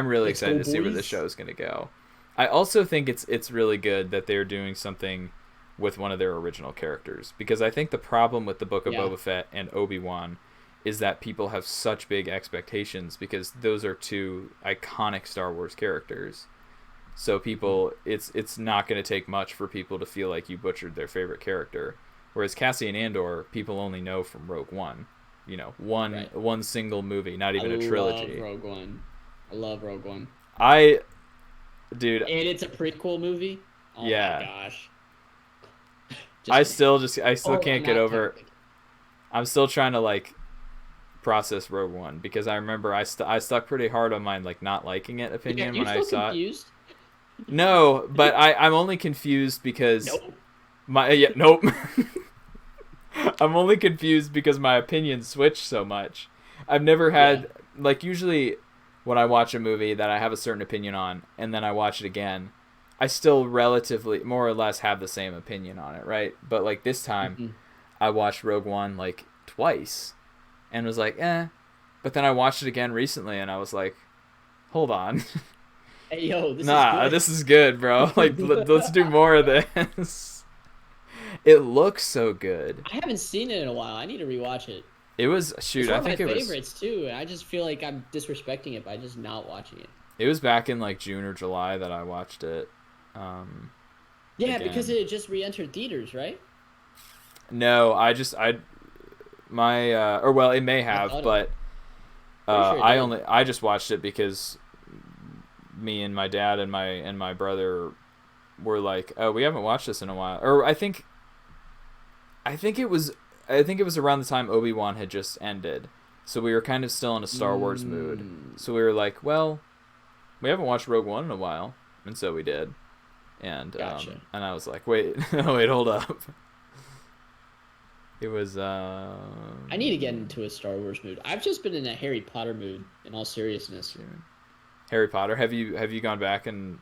really Let's excited go, to see where this boys. show is going to go. I also think it's really good that they're doing something with one of their original characters, because I think the problem with the Book of Yeah. Boba Fett and Obi-Wan is that people have such big expectations because those are two iconic Star Wars characters. So Mhm. people, it's not going to take much for people to feel like you butchered their favorite character. Whereas Cassian Andor, people only know from Rogue One, Right. one single movie, not I even a love trilogy. Rogue One. I love Rogue One. I, dude, And it's a prequel movie. Oh my yeah, gosh. Just kidding. I still Oh, can't get not over. technically. I'm still trying to like process Rogue One because I remember I stuck pretty hard on my like not liking it Yeah, opinion you're when I still saw it. confused. No, but I'm only confused because Nope. my yeah, nope. I'm only confused because my opinions switch so much. I've never Yeah. had like usually when I watch a movie that I have a certain opinion on and then I watch it again, I still relatively more or less have the same opinion on it, right? But like this time Mhm. I watched Rogue One like twice and was like, "Eh." But then I watched it again recently and I was like, "Hold on. Hey, yo, this is Nah, good. this is good, bro. Like let's do more of this." It looks so good. I haven't seen it in a while. I need to rewatch it. It was It's shoot, one I of my think it was favorites too. And I just feel like I'm disrespecting it by just not watching it. It was back in like June or July that I watched it. Um, Yeah, because again. it just re-entered theaters, right? No, I my or well, it may I have, thought it. but Pretty sure it did. I just watched it because me and my dad and my brother were like, "Oh, we haven't watched this in a while." Or I think it was I think it was around the time Obi-Wan had just ended. So we were kind of still in a Star Wars mood. Mm, So we were like, "Well, we haven't watched Rogue One in a while." And so we did. gotcha. And I was like, "Wait, wait, hold up." It was I need to get into a Star Wars mood. I've just been in a Harry Potter mood, in all seriousness. Harry Potter. Have you gone back and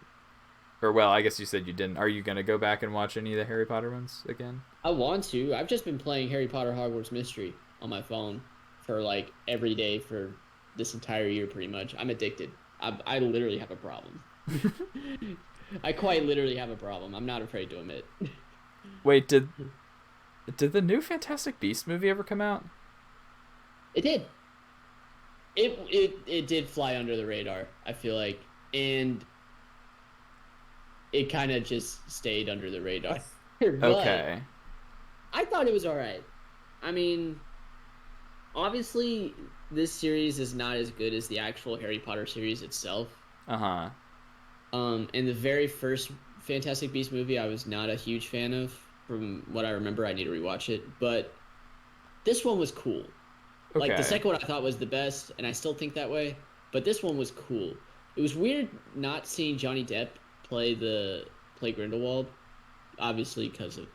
or well, I guess you said you didn't. Are you gonna go back and watch any of the Harry Potter ones again? I want to. I've just been playing Harry Potter Hogwarts Mystery on my phone for like every day for this entire year, pretty much. I'm addicted. I literally have a problem. I quite literally have a problem. I'm not afraid to admit. Wait, did the new Fantastic Beast movie ever come out? It did. It did fly under the radar, I feel like. And it kind of just stayed under the radar. But Okay. I thought it was all right. I mean, obviously this series is not as good as the actual Harry Potter series itself. Uh huh. In the very first Fantastic Beasts movie, I was not a huge fan of. From what I remember, I need to rewatch it. But this one was cool. Like the Okay. second one, I thought was the best, and I still think that way. But this one was cool. It was weird not seeing Johnny Depp play Grindelwald, obviously because of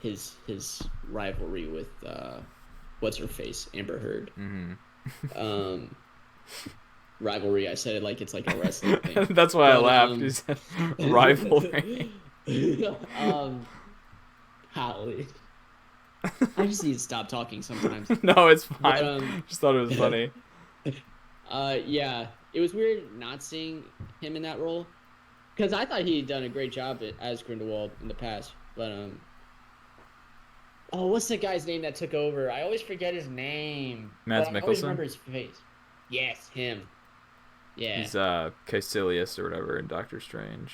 his rivalry with what's her face, Amber Heard. Mm-hmm. Um, rivalry. I said it like it's like a wrestling thing, That's why I but laughed. You said rivalry. um, golly, I just need to stop talking sometimes. No, it's But fine. Just thought it was funny. yeah, it was weird not seeing him in that role because I thought he had done a great job as Grindelwald in the past. But oh, what's the guy's name that took over? I always forget his name, Mads but I always Mikkelsen. remember his face. Yes, him. Yeah, He's Caecilius or whatever in Doctor Strange.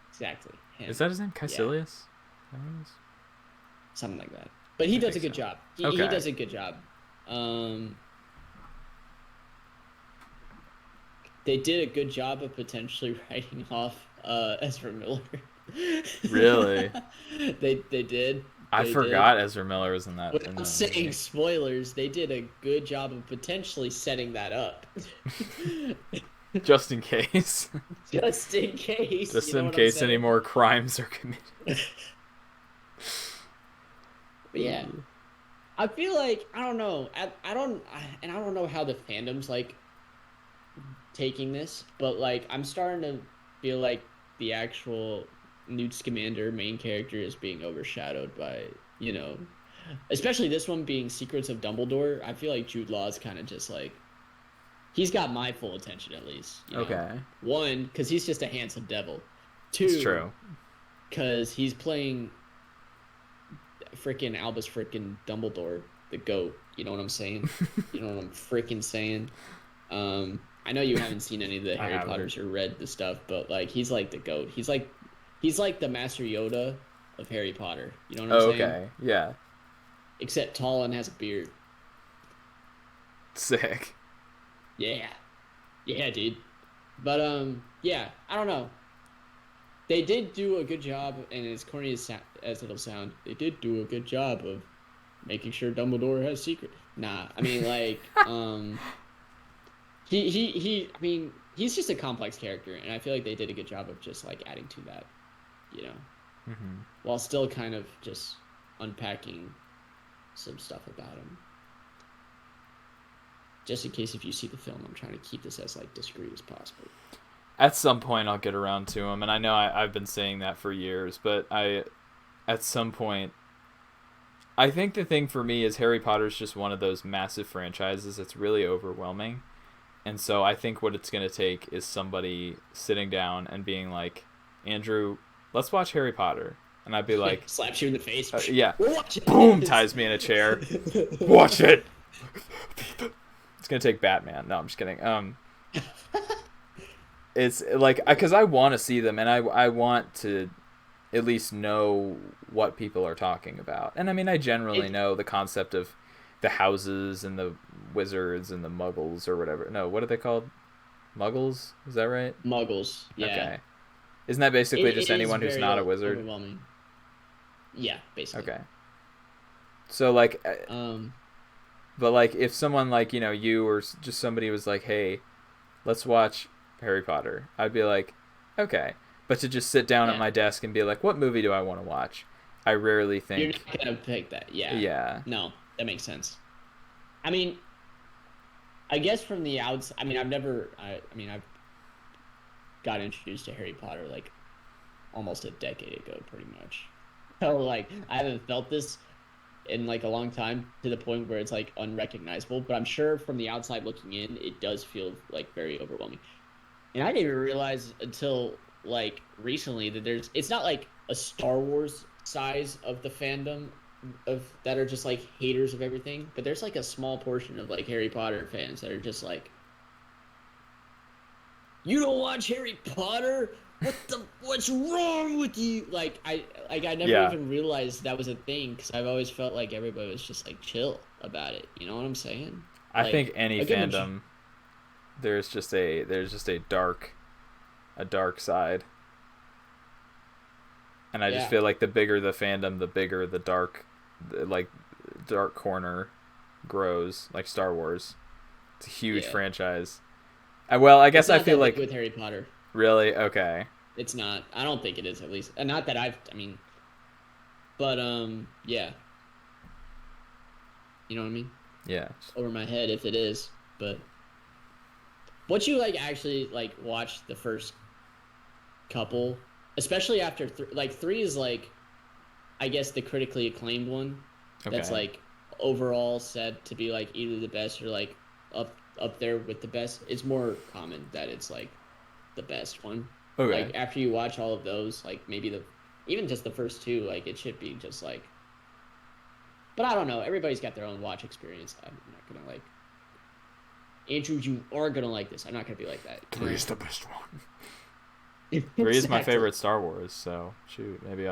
exactly, Is him. that his name? Yeah, Caecilius? Is that what it is? something like that. But he I does think a good so. job. He Okay. does a good job. Um, they did a good job of potentially writing off Ezra Miller. Really? They did, I They did. forgot Ezra Miller was in Without that saying movie. spoilers, they did a good job of potentially setting that up. Just in case. Just in case, you Just know in what I'm case any saying? more crimes are committed. But yeah, I feel like I don't know. And I don't know how the fandom's like taking this, but like I'm starting to feel like the actual Newt Scamander main character is being overshadowed by, especially this one being Secrets of Dumbledore. I feel like Jude Law is kind of just like he's got my full attention at least. Okay. One, because he's just a handsome devil. It's Two, true. because he's playing freaking Albus freaking Dumbledore, the goat. You know what I'm saying? You know what I'm freaking saying? I know you haven't seen any of the I Harry haven't. Potters or read the stuff, but like he's like the goat. He's like the Master Yoda of Harry Potter. You know what I'm Oh, saying? okay. Yeah. Except tall and has a beard. Sick. Yeah. Yeah, dude. But yeah, I don't know. They did do a good job, and as corny as it'll sound, they did do a good job of making sure Dumbledore has secret. Nah, I mean like I mean he's just a complex character, and I feel like they did a good job of just like adding to that, you know, Hmm. while still kind of just unpacking some stuff about him. Just in case if you see the film, I'm trying to keep this as like discreet as possible. At some point, I'll get around to him, and I know I've been saying that for years, but at some point, I think the thing for me is Harry Potter's just one of those massive franchises that's really overwhelming. And so I think what it's going to take is somebody sitting down and being like, Andrew, let's watch Harry Potter. And I'd be like, Slaps you in the face. yeah. We're watching Boom! this. Ties me in a chair. Watch it! It's going to take Batman. No, I'm just kidding. It's like, because I want to see them and I want to at least know what people are talking about. And I mean, I generally It know the concept of the houses and the wizards and the muggles or whatever. No, what are they called? Muggles? Is that right? Muggles, yeah. Okay. Isn't that basically It just is anyone who's very not a wizard? overwhelming. Yeah, basically. Okay. So, like, Um, but, like, if someone, like, you or just somebody was like, hey, let's watch Harry Potter, I'd be like, okay. But to just sit down at yeah. my desk and be like, what movie do I want to watch? I rarely You're think, not gonna pick that. Yeah. yeah. No, that makes sense. I mean, I guess from the outs, I mean, I mean, I've got introduced to Harry Potter like almost a decade ago, pretty much. So like, I haven't felt this in like a long time to the point where it's like unrecognizable. But I'm sure from the outside looking in, it does feel like very overwhelming. And I didn't even realize until like recently that it's not like a Star Wars size of the fandom of that are just like haters of everything, but there's like a small portion of like Harry Potter fans that are just like, you don't watch Harry Potter? What's wrong with you? I never Yeah. even realized that was a thing because I've always felt like everybody was just like chill about it. You know what I'm saying? I Like think any a good fandom, there's just a dark side. And I just yeah, feel like the bigger the fandom, the bigger like dark corner grows. Like Star Wars, it's a huge yeah. franchise. Well, I It's guess I not feel that big like with Harry Potter. really okay. It's not. I don't think it is, at least. And not that I mean, but yeah, you know what I mean? Yeah. Over my head if it is. But once you like actually like watch the first couple, especially after like three is like I guess the critically acclaimed one that's Okay. like overall said to be like either the best or like up there with the best. It's more common that it's like the best one. Okay. Like after you watch all of those, like maybe the even just the first two, like it should be just like. But I don't know. Everybody's got their own watch experience. I'm not gonna like. Andrew, you are gonna like this. I'm not gonna be like that. You Three know? is the best one. Three is my Exactly. favorite Star Wars. So shoot, maybe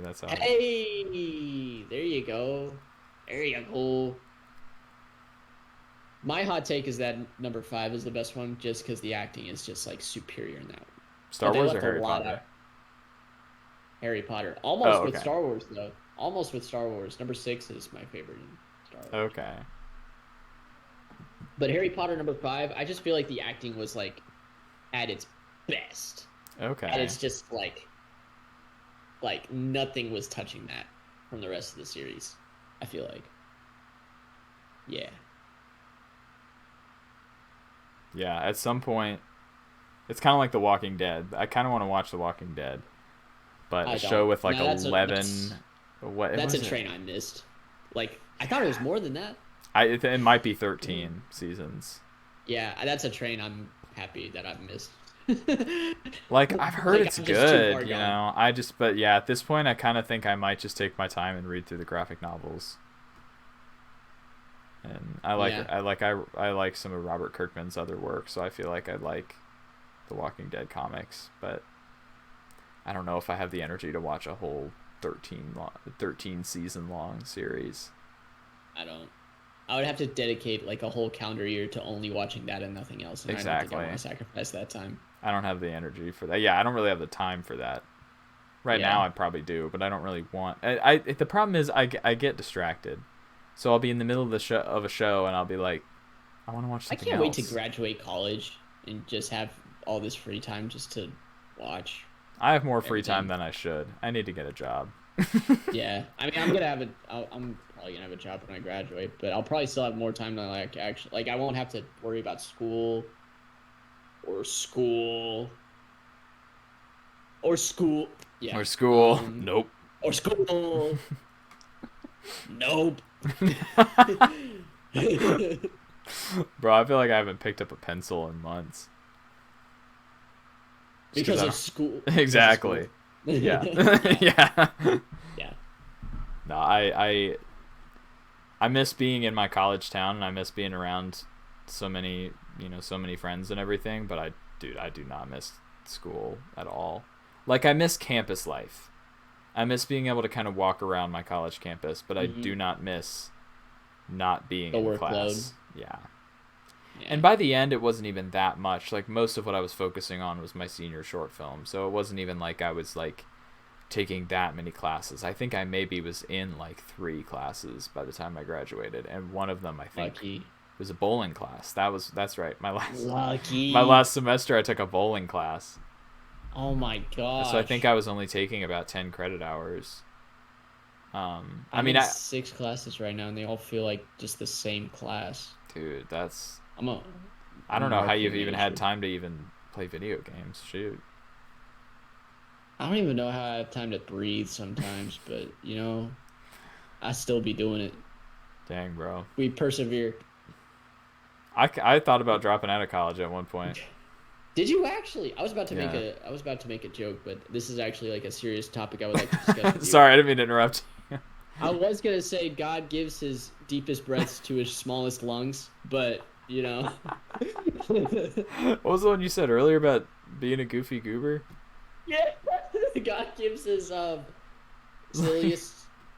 that's how. Hey, there you go. There you go. My hot take is that number five is the best one, just because the acting is just like superior in that one. Star But they Wars or left a Harry lot out. Potter? Harry Potter, Oh, almost with okay. Star Wars though. almost with Star Wars. Number 6 is my favorite in Star Wars. Okay. But Harry Potter number 5, I just feel like the acting was like at its best. And Okay. it's just like nothing was touching that from the rest of the series. I feel like. Yeah. Yeah, at some point, it's kind of like The Walking Dead. I kind of want to watch The Walking Dead, but a I show don't. with like No, 11. What that's a was it? train I missed. Like I thought it was more than that. It might be 13 seasons. Yeah, that's a train I'm happy that I've missed. Like I've heard Like it's I'm just too far good, you gone. know. But yeah, at this point, I kind of think I might just take my time and read through the graphic novels. And Yeah. I like some of Robert Kirkman's other work, so I feel like I like the Walking Dead comics, but I don't know if I have the energy to watch a whole 13 season long series. I don't. I would have to dedicate like a whole calendar year to only watching that and nothing else, and I don't think I Exactly. want to sacrifice that time. I don't have the energy for that. Yeah, I don't really have the time for that. Right now, Yeah. I probably do, but I don't really want. The problem is I get distracted, so I'll be in the middle of a show, and I'll be like, I want to watch I something can't wait to else. graduate college and just have all this free time just to watch I have more free time everything. than I should. I need to get a job. Yeah, I mean, I'm probably gonna have a job when I graduate, but I'll probably still have more time to like actually like I won't have to worry about or school or school. Yeah. Or school. Um, Nope. or school. Nope. Bro, I feel like I haven't picked up a pencil in months. Just 'cause Because I of don't... school. Because of school. Exactly. Yeah. Yeah. Yeah. Yeah. No, I miss being in my college town, and I miss being around so many friends and everything, but I do not miss school at all. Like, I miss campus life. I miss being able to kind of walk around my college campus, but I Hmm. do not miss not being The in workload. class. Yeah. Yeah. And by the end, it wasn't even that much. Like, most of what I was focusing on was my senior short film, so it wasn't even like I was like taking that many classes. I think I maybe was in like 3 classes by the time I graduated, and one of them I think Lucky. was a bowling class. That's right. My Lucky. last semester I took a bowling class. Oh my So I think gosh. I was only taking about 10 credit hours. I I'm mean, in 6 classes right now, and they all feel like just the same class. dude, that's I'm a I I'm a don't know how you've marketing even had major. time to even play video games. Shoot. I don't even know how I have time to breathe sometimes, but I still be doing it. Dang, bro. We persevere. I thought about dropping out of college at one point. Did you actually? Yeah. I was about to make a joke, but this is actually like a serious topic I would like to discuss with you. Sorry, I didn't mean to interrupt. I was gonna say God gives his deepest breaths to his smallest lungs, but What was the one you said earlier about being a goofy goober? yeah, God gives his silliest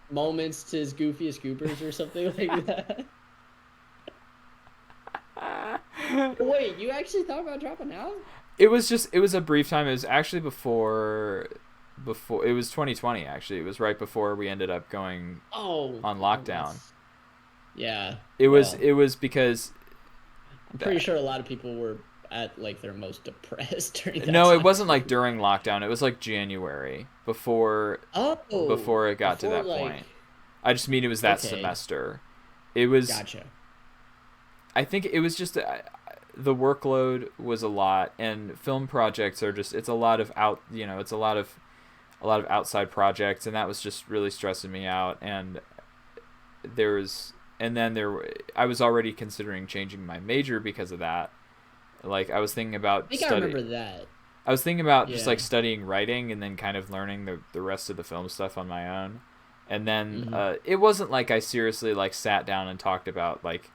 moments to his goofiest goopers or something like that. Wait, you actually thought about dropping out? It was a brief time. It was actually before it was 2020 actually. It was right before we ended up going Oh, on oh, lockdown. yeah. It Well, was because I'm pretty sure a lot of people were at like their most depressed during that no, it time wasn't like too. during lockdown. It was like January Oh, before it got to before that like point. I just mean it was that okay, semester. It was gotcha. I think it was just the workload was a lot, and film projects are just it's a lot of it's a lot of outside projects, and that was just really stressing me out. And there was and then there I was already considering changing my major because of that. Like I think I remember that. I was thinking about just like Yeah. studying writing and then kind of learning the rest of the film stuff on my own. And then Hmm. it wasn't like I seriously like sat down and talked about like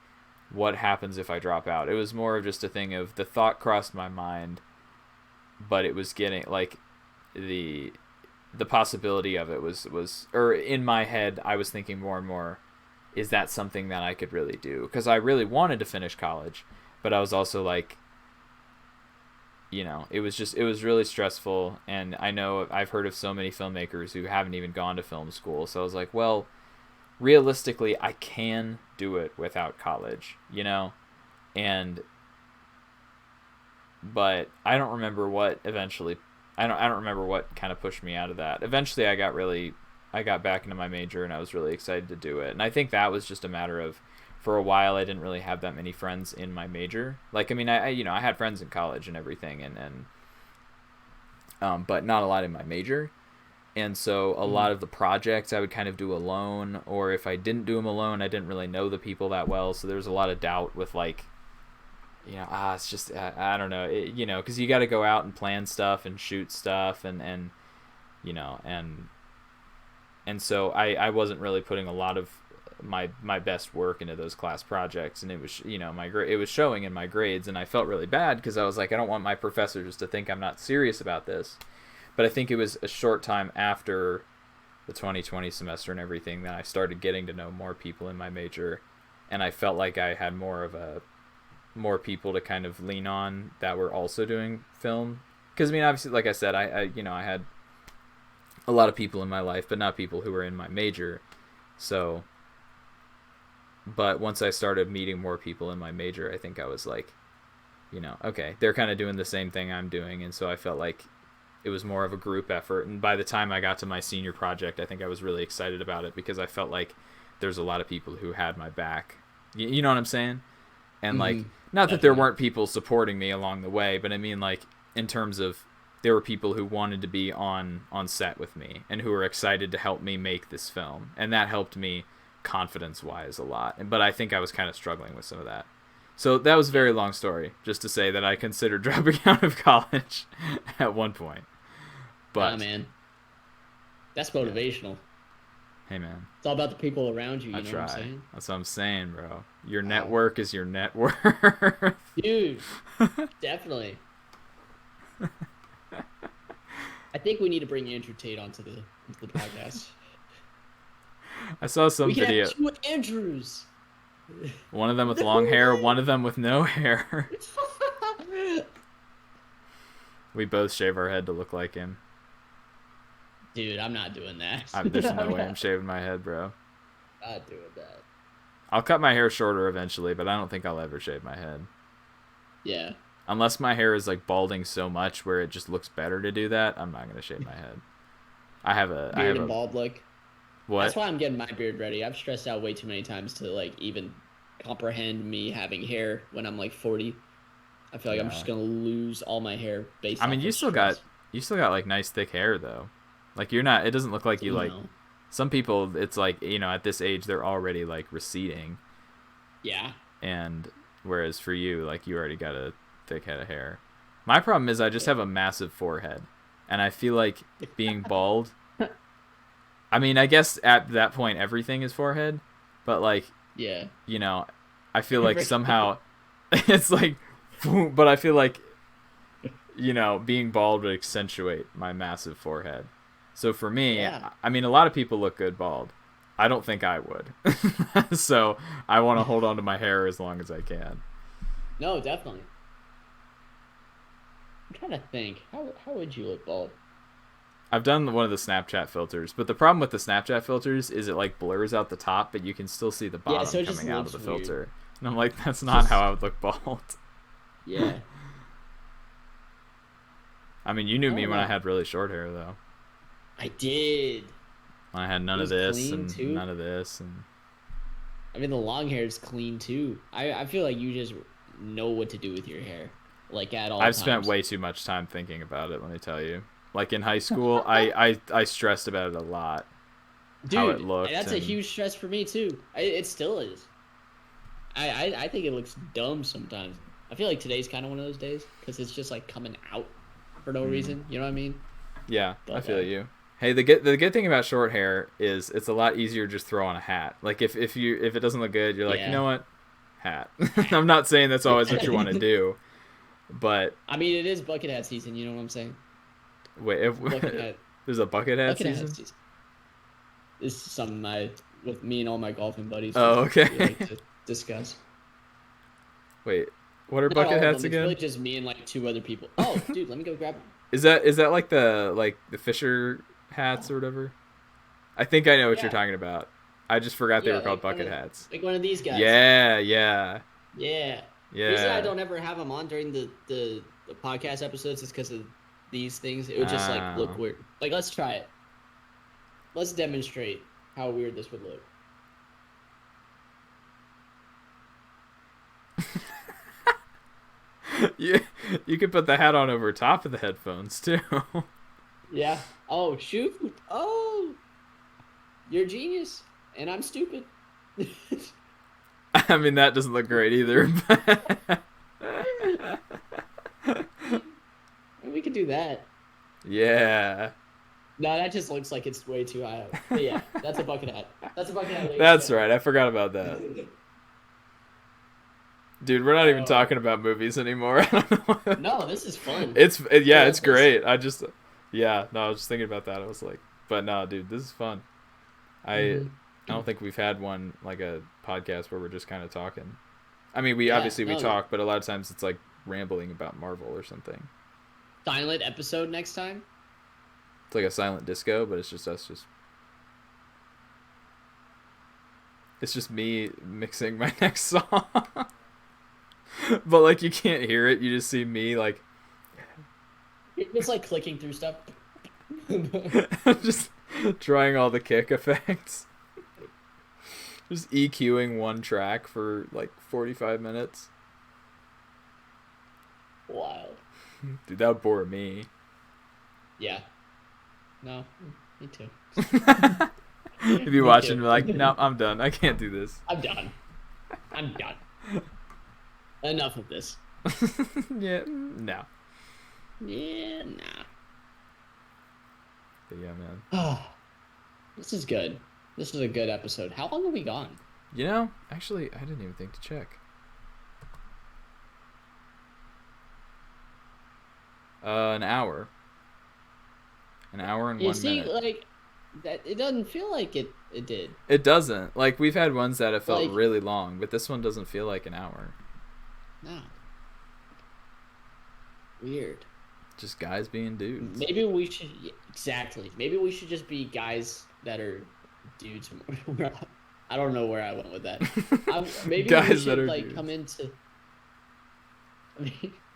what happens if I drop out. It was more of just a thing of the thought crossed my mind, but it was getting like the the possibility of it was or in my head I was thinking more and more, is that something that I could really do? Because I really wanted to finish college, but I was also like, it was really stressful. And I know I've heard of so many filmmakers who haven't even gone to film school. So I was like, well, realistically, I can do it without college, and but I don't remember what eventually. I don't remember what kind of pushed me out of that. Eventually, I got back into my major and I was really excited to do it. And I think that was just a matter of, for a while, I didn't really have that many friends in my major. Like, I mean, I had friends in college and everything, but not a lot in my major. And so a lot of the projects I would kind of do alone, or if I didn't do them alone, I didn't really know the people that well. So there was a lot of doubt with like, it's just, I don't know, because you got to go out and plan stuff and shoot stuff and you know, and so I wasn't really putting a lot of my best work into those class projects, and it was, it was showing in my grades, and I felt really bad because I was like, I don't want my professors to think I'm not serious about this. But I think it was a short time after the 2020 semester and everything that I started getting to know more people in my major, and I felt like I had more people to kind of lean on that were also doing film. Because I mean, obviously, like I said, I had a lot of people in my life, but not people who were in my major. So, but once I started meeting more people in my major, I think I was like, okay, they're kind of doing the same thing I'm doing, and so I felt like it was more of a group effort. And by the time I got to my senior project, I think I was really excited about it because I felt like there's a lot of people who had my back. You know what I'm saying? And like, not that there weren't people supporting me along the way, but I mean, like, in terms of, there were people who wanted to be on set with me and who were excited to help me make this film, and that helped me confidence wise a lot. But I think I was kind of struggling with some of that. So that was a very long story, just to say that I considered dropping out of college at one point. But man, that's motivational. Hey man, it's all about the people around you. I Know try. What I'm saying? That's what I'm saying, bro. Your network is your net worth. Dude, definitely. I think we need to bring Andrew Tate onto the podcast. I saw some video. We can have 2 Andrews. One of them with long hair, one of them with no hair. We both shave our head to look like him. Dude, I'm not doing that. There's no way I'm shaving my head, bro. Not doing that. I'll cut my hair shorter eventually, but I don't think I'll ever shave my head. Yeah. Unless my hair is like balding so much where it just looks better to do that, I'm not gonna shave my head. I have a bald look. What? That's why I'm getting my beard ready. I've stressed out way too many times to like even comprehend me having hair when I'm like 40. I feel like I'm just gonna lose all my hair based. I mean, you still got like nice thick hair though. Like you're not. It doesn't look like you like. Some people, it's like, at this age they're already like receding. Yeah. And whereas for you, like, you already got a thick head of hair. My problem is I just have a massive forehead, and I feel like being bald. I mean, I guess at that point everything is forehead, but like, yeah, I feel like somehow it's like, but I feel like, being bald would accentuate my massive forehead. So for me, I mean, a lot of people look good bald. I don't think I would. So I want to hold on to my hair as long as I can. No, definitely. I'm trying to think. How would you look bald? I've done one of the Snapchat filters, but the problem with the Snapchat filters is it like blurs out the top, but you can still see the bottom coming out of the filter. And I'm like, that's not how I would look bald. Yeah. I mean, you knew me when I had really short hair, though. I did. When I had none of this and none of this, and I mean, the long hair is clean too. I feel like you just know what to do with your hair, like at all. I've spent way too much time thinking about it. Let me tell you. Like in high school, I stressed about it a lot. Dude, how it looked, that's a huge stress for me too. It still is. I think it looks dumb sometimes. I feel like today's kind of one of those days because it's just like coming out for no reason. You know what I mean? Yeah, but, I feel you. Hey, the good thing about short hair is it's a lot easier to just throw on a hat. Like if it doesn't look good, you're like, you know what, hat. I'm not saying that's always what you want to do, but I mean, it is bucket hat season. You know what I'm saying? Wait, there's a bucket hat season? This is something with me and all my golfing buddies. Oh, okay. We like to discuss. Wait, What are Not bucket all of hats them. It's really again? just me and like two other people. Oh, dude, let me go grab. Is that like the Fisher hats or whatever? I think I know what you're Yeah, talking about. I just forgot they yeah, were called bucket hats. like one of these guys. Yeah, yeah, Yeah. Reason I yeah. don't ever have them on during the podcast episodes is because of these things. It would just like look Oh. weird. Like, let's try it. Let's demonstrate how weird this would look. you you could put the hat on over top of the headphones too. Yeah. Oh shoot. Oh, you're a genius, and I'm stupid. I mean that doesn't look great either. We could do that. Yeah, No, that just looks like it's way too high up. But yeah, that's a bucket hat. That's a bucket hat, ladies and that's right. I forgot about that. gentlemen. Dude, we're not even Oh talking about movies anymore. I don't know. no, this is fun. Yeah, Yeah, it's this. great. Yeah, no, I was just thinking about that. I was like, but no, dude, this is fun. I Hmm. I don't think we've had one like a podcast where we're just kind of talking. I mean, we Yeah, obviously we no. talk, but a lot of times it's like rambling about Marvel or something. Silent episode next time. It's like a silent disco, but it's just us just it's just me mixing my next song. But like you can't hear it, you just see me like It's like clicking through stuff. just trying all the kick effects. Just EQing one track for like 45 minutes. Wild. Dude, that would bore me. Yeah. No, me too. If you Me watch it too. and be like, no, I'm done. I can't do this. I'm done. I'm done. Enough of this. Yeah, no. Yeah, nah. But yeah, man. Oh, this is good. This is a good episode. How long have we gone? You know, actually, I didn't even think to check. An hour. An hour and You 1 minute. like that. It doesn't feel like it did. It doesn't. Like, we've had ones that have felt Like, really long, but this one doesn't feel like an hour. no. Weird. Just guys being dudes. Maybe we should exactly. Maybe we should just be guys that are dudes. I don't know where I went with that. Maybe we Guys that should are like dudes. come into.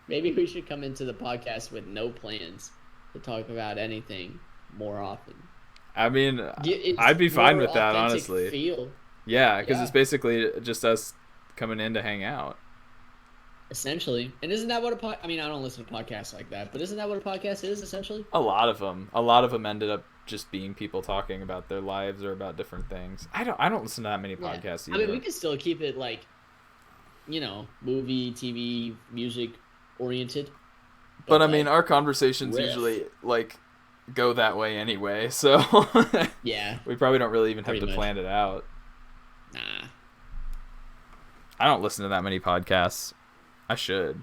Maybe we should come into the podcast with no plans to talk about anything more often. I mean, It's I'd be fine more with that, authentic honestly. Feel Yeah, because Yeah. it's basically just us coming in to hang out. essentially, and isn't that what I mean, I don't listen to podcasts like that, but isn't that what a podcast is essentially? A lot of them ended up just being people talking about their lives or about different things. I don't listen to that many Yeah. podcasts I mean, either. we could still keep it like, movie, TV, music oriented. But I like, mean, our conversations riff. usually like go that way anyway, so Yeah, we probably don't really even have Pretty to much. plan it out. nah. I don't listen to that many podcasts. I should,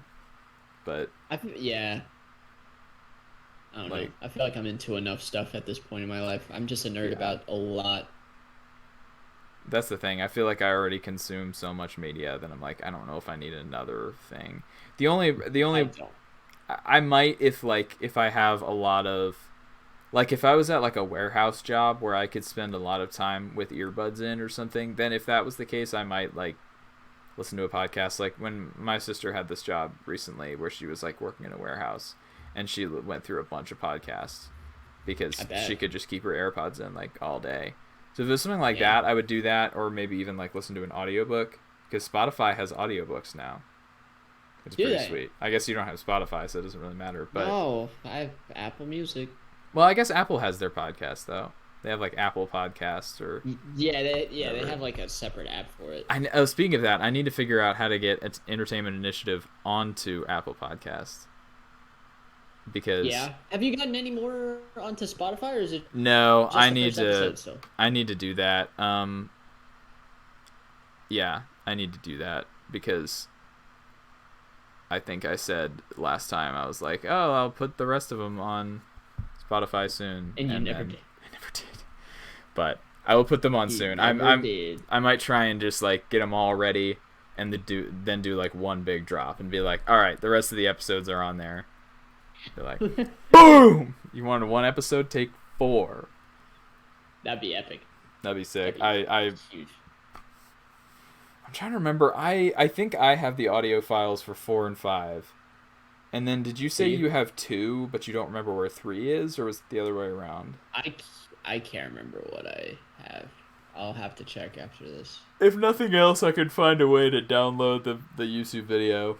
but Yeah. I don't know. Like- I feel like I'm into enough stuff at this point in my life. I'm just a nerd Yeah. about a lot. that's the thing. I feel like I already consume so much media that I'm like, I don't know if I need another thing. The only I don't. I might if I have a lot of like if I was at like a warehouse job where I could spend a lot of time with earbuds in or something, then if that was the case I might like listen to a podcast. Like when my sister had this job recently where she was like working in a warehouse and she went through a bunch of podcasts because I bet. she could just keep her AirPods in like all day. So if there's something like Yeah. that, I would do that, or maybe even like listen to an audiobook because Spotify has audiobooks now. It's Do pretty they? sweet. I guess you don't have Spotify, so it doesn't really matter. But No, I have Apple Music. well, I guess Apple has their podcast though. They have like Apple Podcasts or. Yeah, they Whatever. have like a separate app for it. Speaking of that, I need to figure out how to get Entertainment Initiative onto Apple Podcasts. Because Yeah. Have you gotten any more onto Spotify, or is it no, just I the need first to. episode still? I need to do that. Yeah, I need to do that because I think I said last time I was like, oh, I'll put the rest of them on Spotify soon, And you never then did. I never did. But I will put them on You soon. never I'm did. I might try and just like get them all ready and then do like one big drop and be like, all right, the rest of the episodes are on there. They're like, boom! You wanted one episode, take 4. That'd be epic. That'd be sick. That'd be huge. I'm trying to remember. I think I have the audio files for 4 and 5. And then did you say you have 2, but you don't remember where 3 is, or was it the other way around? I can't remember what I have. I'll have to check after this. If nothing else, I could find a way to download the YouTube video,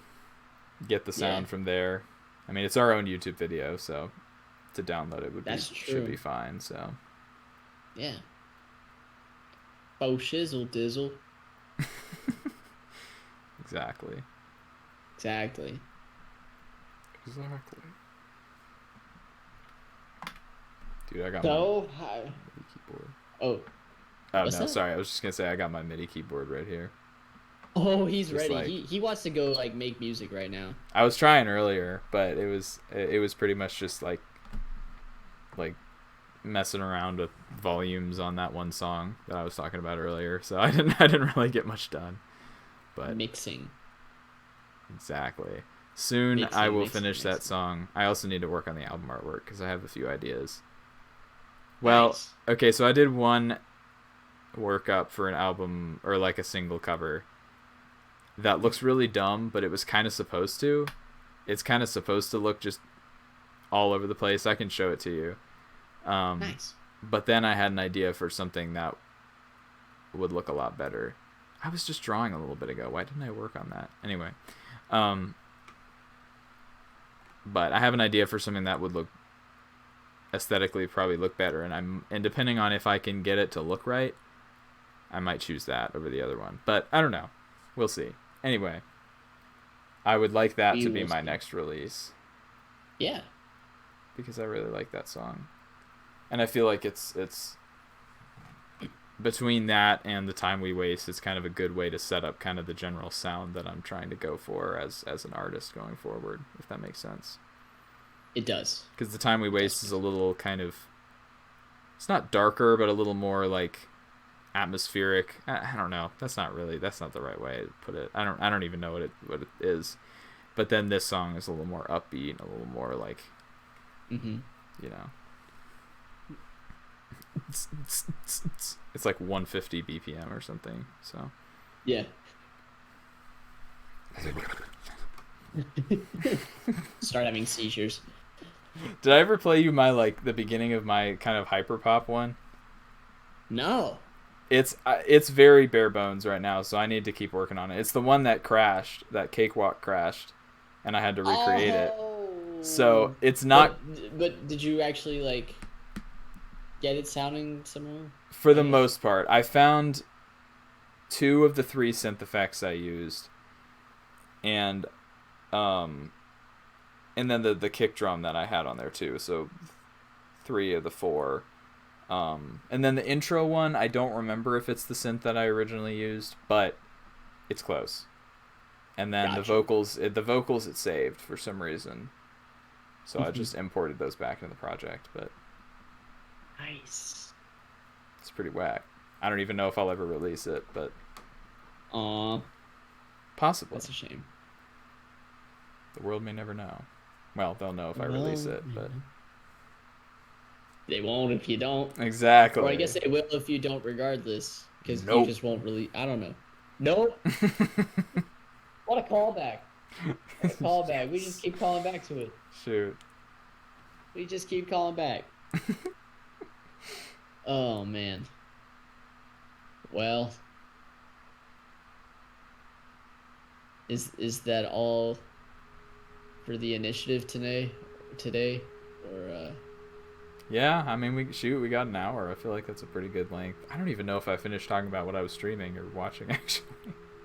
get the sound from there. I mean, it's our own YouTube video, so to download it should be fine. So yeah. Bo shizzle dizzle. Exactly. Dude, I got my MIDI keyboard. Oh no, sorry. I was just gonna say I got my MIDI keyboard right here. Oh, he's just ready. Like, he wants to go like make music right now. I was trying earlier, but it was pretty much just like messing around with volumes on that one song that I was talking about earlier. So I didn't really get much done. But mixing. Exactly. Soon I will finish that song. I also need to work on the album artwork because I have a few ideas. Well, nice. Okay, so I did one workup for an album or like a single cover that looks really dumb, but it was kind of supposed to. It's kind of supposed to look just all over the place. I can show it to you. Nice. But then I had an idea for something that would look a lot better. I was just drawing a little bit ago. Why didn't I work on that? Anyway. But I have an idea for something that would look aesthetically probably look better, and depending on if I can get it to look right, I might choose that over the other one. But I don't know. We'll see. Anyway, I would like that to be my next release. Yeah. Because I really like that song. And I feel like it's between that and The Time We Waste, it's kind of a good way to set up kind of the general sound that I'm trying to go for as an artist going forward, if that makes sense. It does. Because The Time We Waste is a little kind of, it's not darker, but a little more like atmospheric. I don't know. That's not the right way to put it. I don't even know what it is. But then this song is a little more upbeat and a little more like, you know. It's like 150 BPM or something. So yeah. Start having seizures. Did I ever play you my the beginning of my kind of hyperpop one? No. It's very bare bones right now, so I need to keep working on it. It's the one that crashed, that cakewalk crashed, and I had to recreate it. So it's not. But did you actually get it sounding similar? For the most part, I found 2 of the 3 synth effects I used, and then the kick drum that I had on there too. So 3 of the 4. And then the intro one, I don't remember if it's the synth that I originally used, but it's close. And then the vocals it saved for some reason. So I just imported those back into the project, but nice. It's pretty whack. I don't even know if I'll ever release it, but possibly. That's a shame. The world may never know. Well, they'll know if I release it, but they won't if you don't. Exactly. Or I guess they will if you don't, regardless, because you just won't really. I don't know. Nope. What a callback! What a callback! We just keep calling back to it. Shoot. We just keep calling back. Oh man. Well, is that all for the initiative today? Or yeah, I mean we got an hour. I feel like that's a pretty good length. I don't even know if I finished talking about what I was streaming or watching actually.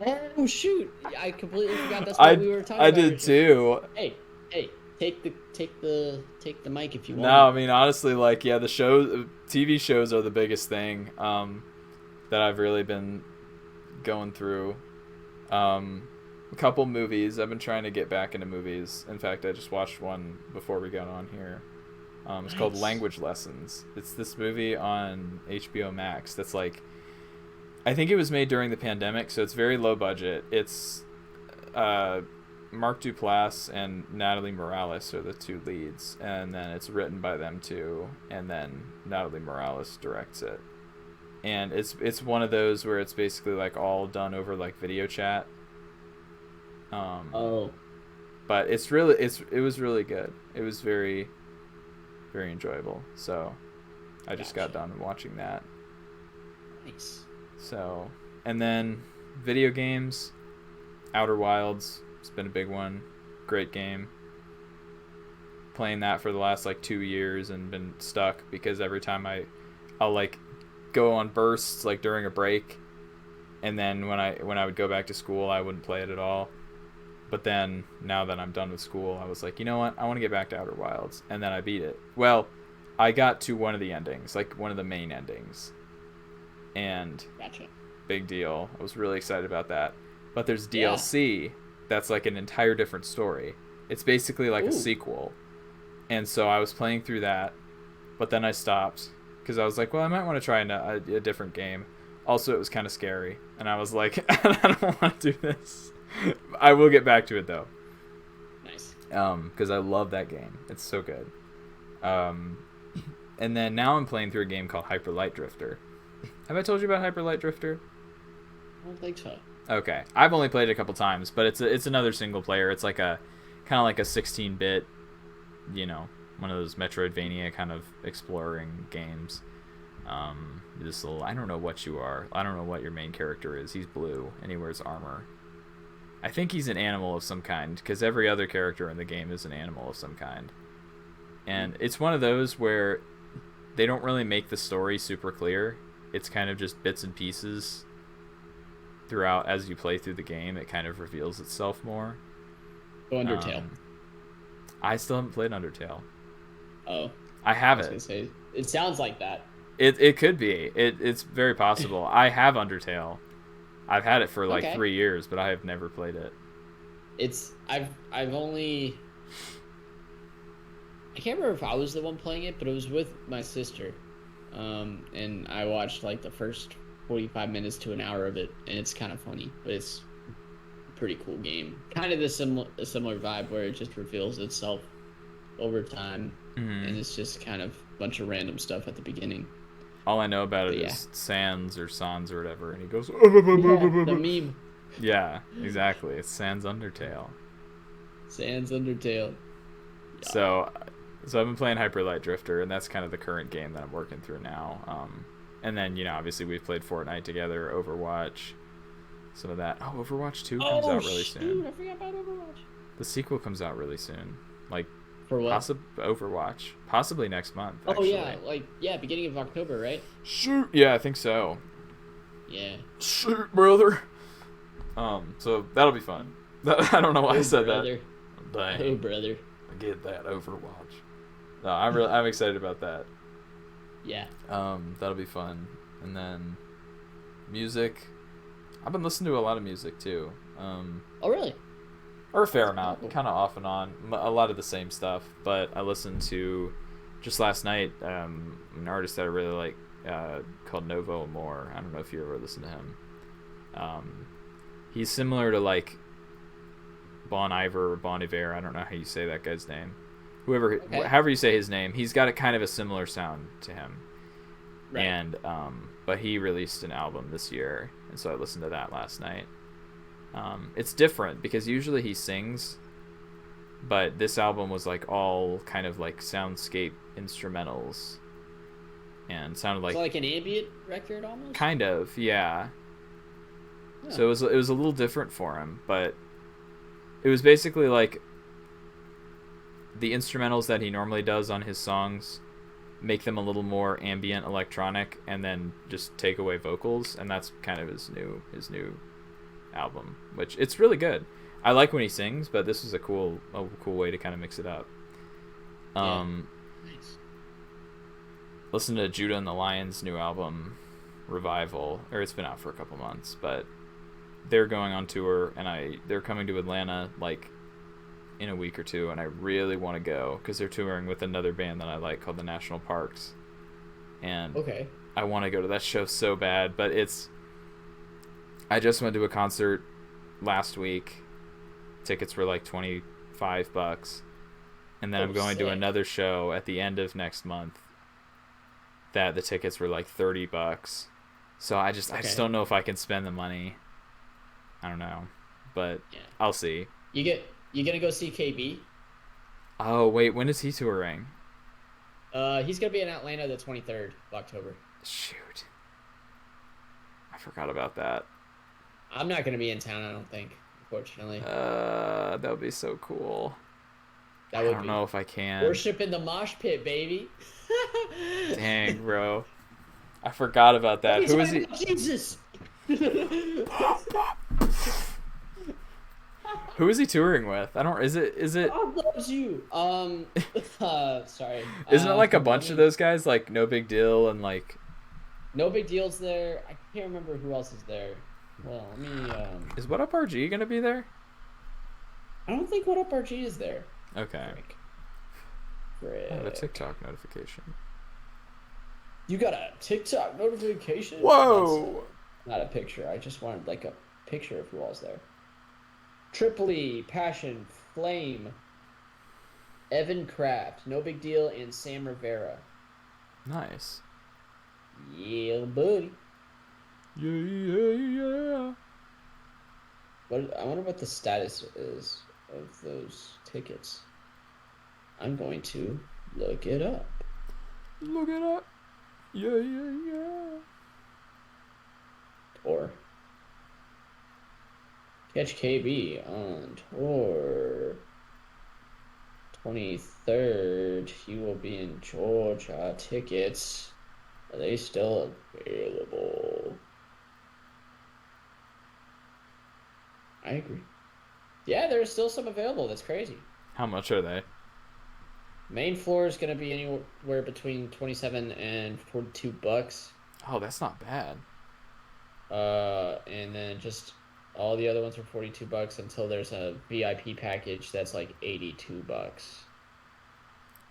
Oh shoot! I completely forgot that's what we were talking about. I did too. Hey, take the mic if you want. No, I mean honestly, the TV shows are the biggest thing that I've really been going through. A couple movies. I've been trying to get back into movies. In fact, I just watched one before we got on here. It's called Language Lessons. It's this movie on HBO Max that's I think it was made during the pandemic, so it's very low budget. It's uh, Mark Duplass and Natalie Morales are the two leads, and then it's written by them too, and then Natalie Morales directs it. And it's one of those where it's basically like all done over like video chat. Oh, But it was really good. It was very very enjoyable. So I just got gotcha. done watching that. Nice. So, and then video games, Outer Wilds. It's been a big one. Great game. Playing that for the last like 2 years and been stuck because every time I'll like go on bursts like during a break, and then when I would go back to school I wouldn't play it at all. But then now that I'm done with school, I was like, you know what? I want to get back to Outer Wilds, and then I beat it. Well, I got to one of the endings, like one of the main endings, and Gotcha. big deal. I was really excited about that. But there's Yeah. DLC that's like an entire different story. It's basically like a Ooh. sequel. And so I was playing through that, but then I stopped because I was like, well, I might want to try a different game. Also, it was kind of scary, and I was like, I don't want to do this. I will get back to it though, Nice. because I love that game. It's so good. And then now I'm playing through a game called Hyper Light Drifter. Have I told you about Hyper Light Drifter? I don't think so. Okay, I've only played it a couple times, but it's another single player. It's like a kind of like a 16-bit, one of those Metroidvania kind of exploring games. This little, I don't know what you are. I don't know what your main character is. He's blue and he wears armor. I think he's an animal of some kind because every other character in the game is an animal of some kind. And it's one of those where they don't really make the story super clear. It's kind of just bits and pieces throughout as you play through the game. It kind of reveals itself more. Go Undertale. I still haven't played Undertale. Oh, I have I was gonna it. say it sounds like that. It could be. It's very possible. I have Undertale. I've had it for like Okay. 3 years, but I have never played it. I've only I can't remember if I was the one playing it, but it was with my sister, and I watched like the first 45 minutes to an hour of it, and it's kind of funny, but it's a pretty cool game. Kind of a similar vibe where it just reveals itself over time, and it's just kind of a bunch of random stuff at the beginning. All I know about it But yeah. is Sans or Sans or whatever, and he goes. The meme. Yeah, exactly. It's Sans Undertale. Sans Undertale. Yeah. So I've been playing Hyper Light Drifter, and that's kind of the current game that I'm working through now. And then obviously we've played Fortnite together, Overwatch, some of that. Oh, Overwatch 2 comes out really soon. I forgot about Overwatch. The sequel comes out really soon, like For what? Overwatch, possibly next month. Oh Actually. yeah, beginning of October, right? Shoot. Yeah, I think so. Yeah. Shoot, brother. So that'll be fun. I don't know why I said brother. that. Oh Dang, brother. I get that Overwatch. No, I'm excited about that. Yeah. That'll be fun. And then music. I've been listening to a lot of music too. Oh really? Or a fair amount, cool. kind of off and on. A lot of the same stuff. But I listened to just last night an artist that I really like called Novo Amor. I don't know if you ever listened to him. He's similar to like Bon Iver or Bon Iver. I don't know how you say that guy's name. However you say his name, he's got a kind of a similar sound to him. Right. And but he released an album this year, and so I listened to that last night. It's different because usually he sings, but this album was like all kind of like soundscape instrumentals, and sounded like So like an ambient record almost? kind of, yeah. Yeah. So it was a little different for him, but it was basically like the instrumentals that he normally does on his songs, make them a little more ambient electronic, and then just take away vocals, and that's kind of his new album, which it's really good. I like when he sings, but this was a cool way to kind of mix it up. Yeah. Nice. Listen to Judah and the Lion's new album, Revival, or it's been out for a couple months, but they're going on tour, and they're coming to Atlanta like in a week or two, and I really want to go because they're touring with another band that I like called the National Parks, and Okay. I want to go to that show so bad, but it's I just went to a concert last week. Tickets were like $25, and then Oh, I'm going to sick. another show at the end of next month. That the tickets were like $30. So I just Okay. don't know if I can spend the money. I don't know, but Yeah. I'll see. You gonna go see KB? Oh wait, when is he touring? He's gonna be in Atlanta the 23rd of October. Shoot, I forgot about that. I'm not gonna be in town, I don't think, unfortunately. That would be so cool. That I would don't know be. if I can. Worship in the mosh pit, baby. Dang, bro. I forgot about Let that. me Who tell is you he? about Jesus. Who is he touring with? I don't. Is it? God loves you. Sorry. Isn't it like a Let bunch of me. those guys? Like No Big Deal and like. No big deals there. I can't remember who else is there. Well, let me. Is What Up RG gonna be there? I don't think What Up RG is there. Okay. Frick. I have a Frick. TikTok notification. You got a TikTok notification? That's Whoa! not a picture. I just wanted like a picture of who all's there. Tripoli, Passion, Flame, Evan Kraft, No Big Deal, and Sam Rivera. Nice. Yeah, buddy. Yeah, yeah, yeah. What I wonder what the status is of those tickets. I'm going to look it up. Look it up. Yeah, yeah, yeah. Or catch KB on tour 23rd. He will be in Georgia. Tickets. Are they still available? I agree. Yeah, there's still some available. That's crazy. How much are they? Main floor is going to be anywhere between 27 and $42. Oh, that's not bad. And then just all the other ones are $42 until there's a VIP package that's like $82.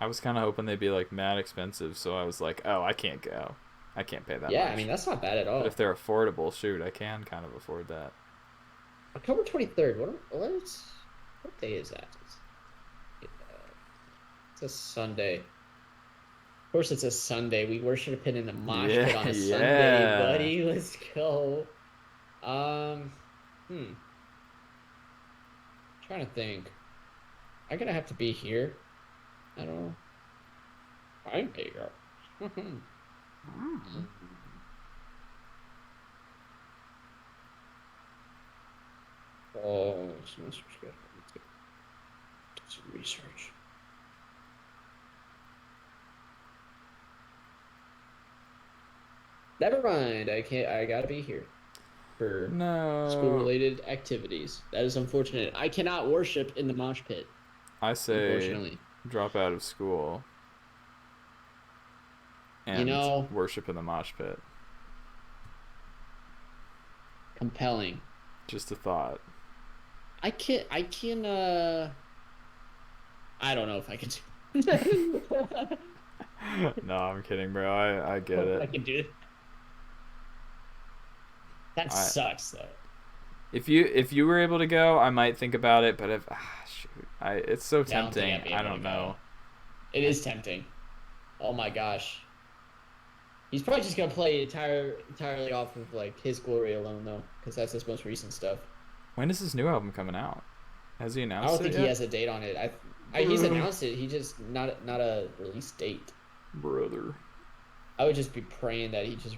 I was kind of hoping they'd be like mad expensive, so I was like, oh, I can't go. I can't pay that Yeah, I mean much. that's not bad at But if all. they're affordable, shoot, I can kind of afford that. October 23rd. What day is that? It's a Sunday. Of course, it's a Sunday. We worship in the mosh pit Yeah, on a Sunday, yeah. buddy. Let's go. Um, trying to think. I'm gonna have to be here. I don't know. I'm here. Oh, semester schedule. Let's do some research. Never mind. I can't. I gotta be here for No. school-related activities. That is unfortunate. I cannot worship in the mosh pit, I say unfortunately. drop out of school You and know, worship in the mosh pit. compelling. Just a thought. I can. I can. I don't know if I can. Do No, I'm kidding, bro. I get I it. can do it. That I sucks, though. if you were able to go, I might think about it, but if shoot, I it's so Yeah, I don't think tempting. I'd be I able to don't go. know. It is tempting. Oh my gosh. He's probably just gonna play entirely off of like his glory alone though, because that's his most recent stuff. When is his new album coming out? Has he I announced don't it think he yet? has a date on it. He's Brother. announced it. He just not a release date. Brother. I would just be praying that he just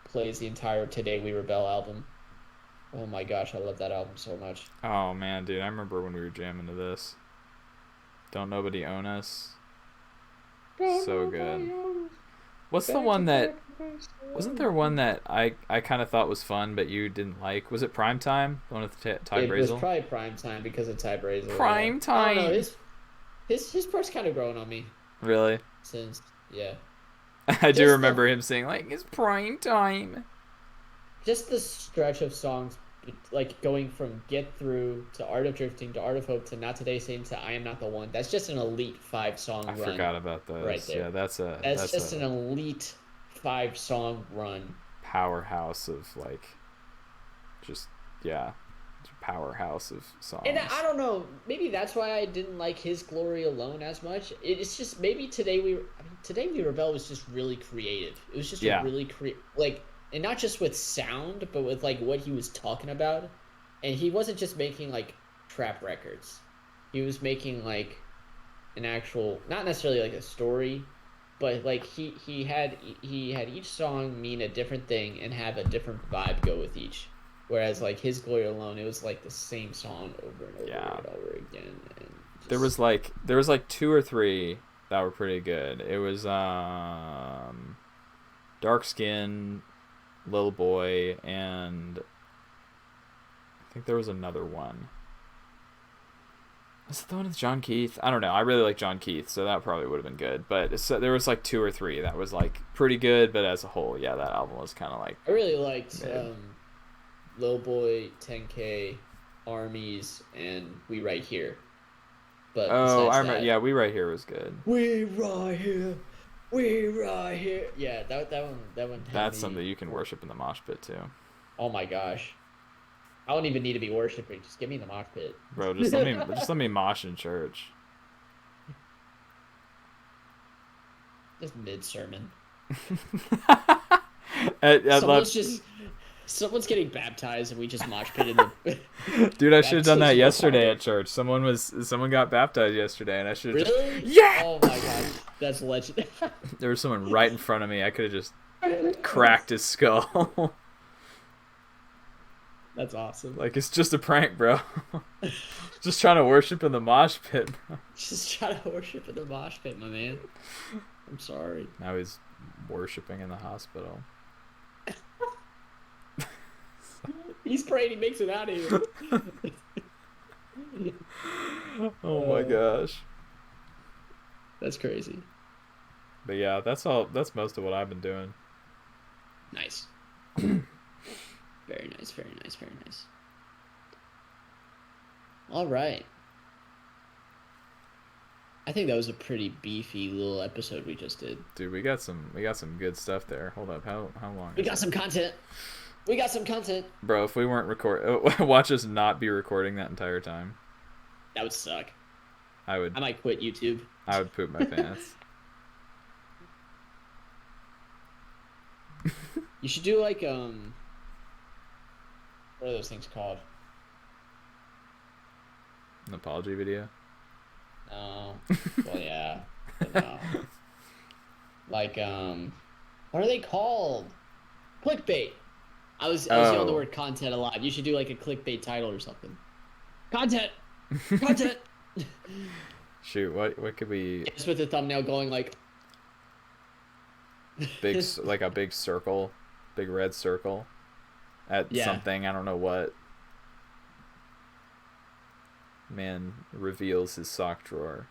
plays the entire Today We Rebel album. Oh my gosh, I love that album so much. Oh man, dude, I remember when we were jamming to this. Don't Nobody Own Us. Don't So good. nobody else What's the back to one that back to back wasn't so there one good. that I kind of thought was fun but you didn't like? Was it Prime Time? The one with Ty It was Brazel? probably prime time because of Ty Brazel. Yeah, Prime I don't know. Time. His part's kind of growing on me Really? since yeah. I do Just the remember him saying like it's prime time. just the stretch of songs like going from Get Through to Art of Drifting to Art of Hope to Not Today Same to I Am Not the One. That's just an elite five I song run forgot about right those. there. Yeah, that's a That's that's just a an elite five song run. powerhouse of like Just yeah, it's a powerhouse of And songs. I don't know, maybe that's why I didn't like His Glory Alone as much. It's just maybe Today We Rebel was just really creative. It was just a Yeah, really like, and not just with sound, but with like what he was talking about. And he wasn't just making like trap records. He was making like an actual, not necessarily like a story, but like he had each song mean a different thing and have a different vibe go with each. Whereas like His Glory Alone, it was like the same song over and over yeah. and over again, and There just was like two or three that were pretty good. It was Dark Skin, Little Boy, and I think there was another one. Was it the one with John Keith? I don't know. I really like John Keith, so that probably would have been good. But there was like two or three that was like pretty good, but as a whole, yeah, that album was kind of like I really liked mid. Lil Boy, 10K, Armies, and We Right Here. But Oh, I besides remember. that, Yeah, We Right Here was good. We Right Here, We Right Here. Yeah, that one had That's something me. you can worship in the mosh pit too, Oh my gosh. I don't even need to be worshiping. Just give me the mosh pit. bro. Just let me mosh in church. Just mid sermon. At Someone's just someone's getting baptized and we just mosh pit in the Dude, I should have done that baptismal yesterday water. at church. Someone got baptized yesterday, and I should have just Really? yeah. Oh my gosh. That's legend. There was someone right in front of me. I could have just cracked his skull. That's awesome. Like it's just a prank, bro. Just trying to worship in the mosh pit. Bro. Just try to worship in the mosh pit, my man. I'm sorry. Now he's worshiping in the hospital. He's praying he makes it out of here. Oh my gosh. That's crazy. But yeah, that's all. That's most of what I've been doing. Nice. Very nice, very nice, very nice. All right. I think that was a pretty beefy little episode we just did. Dude, we got some good stuff there. Hold up, how long? We Is got it? some content. We got some content. Bro, if we weren't watch us not be recording that entire time. That would suck. I would I might quit YouTube. poop my pants. You should do like what are those things called? An apology video. No. Well, yeah. But no. Like what are they called? Clickbait. I was yelling the Oh. word content a lot. You should do like a clickbait title or something. Content. Content. Shoot, what could we Just with the thumbnail going like like a big circle, big red circle at yeah. something, I don't know what. Man reveals his sock drawer.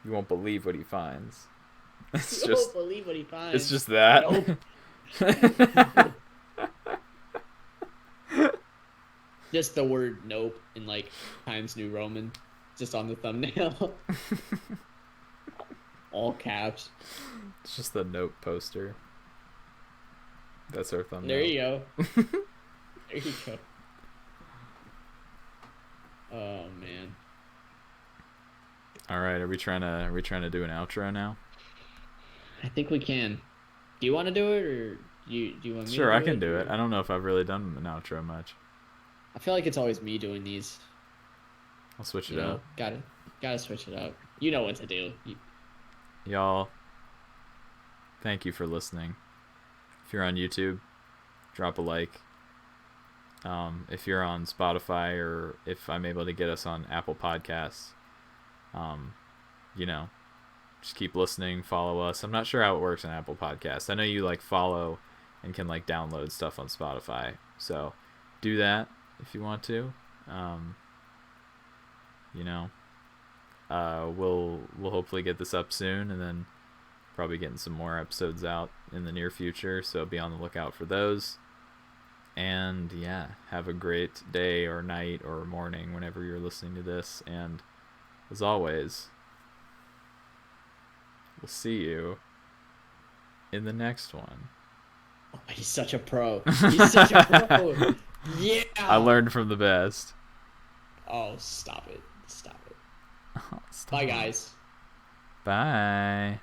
You won't believe what he finds. It's You just won't believe what he it's finds. just that. Nope. Just the word nope in like Times New Roman just on the thumbnail. All caps. It's just the note poster. That's our thumbnail. There you go. There you go. Oh man. All right, are we trying to do an outro now? I think we can. Do you want to do it or do you want me Sure, to I do can it? do Or... it. I don't know if I've really done an outro much. I feel like it's always me doing these. I'll switch You it know, up. gotta switch it up. You know what to do. Y'all, thank you for listening. If you're on YouTube, drop a like. If you're on Spotify or if I'm able to get us on Apple Podcasts, you know, just keep listening, follow us. I'm not sure how it works on Apple Podcasts. I know you like follow and can like download stuff on Spotify. So do that if you want to. You know, we'll hopefully get this up soon, and then probably getting some more episodes out in the near future. So be on the lookout for those. And yeah, have a great day or night or morning whenever you're listening to this. And as always, we'll see you in the next one. Oh, he's such a pro. He's such a pro. I Yeah. learned from the best. Oh, stop it. Stop it. Stop. Bye, guys. Bye.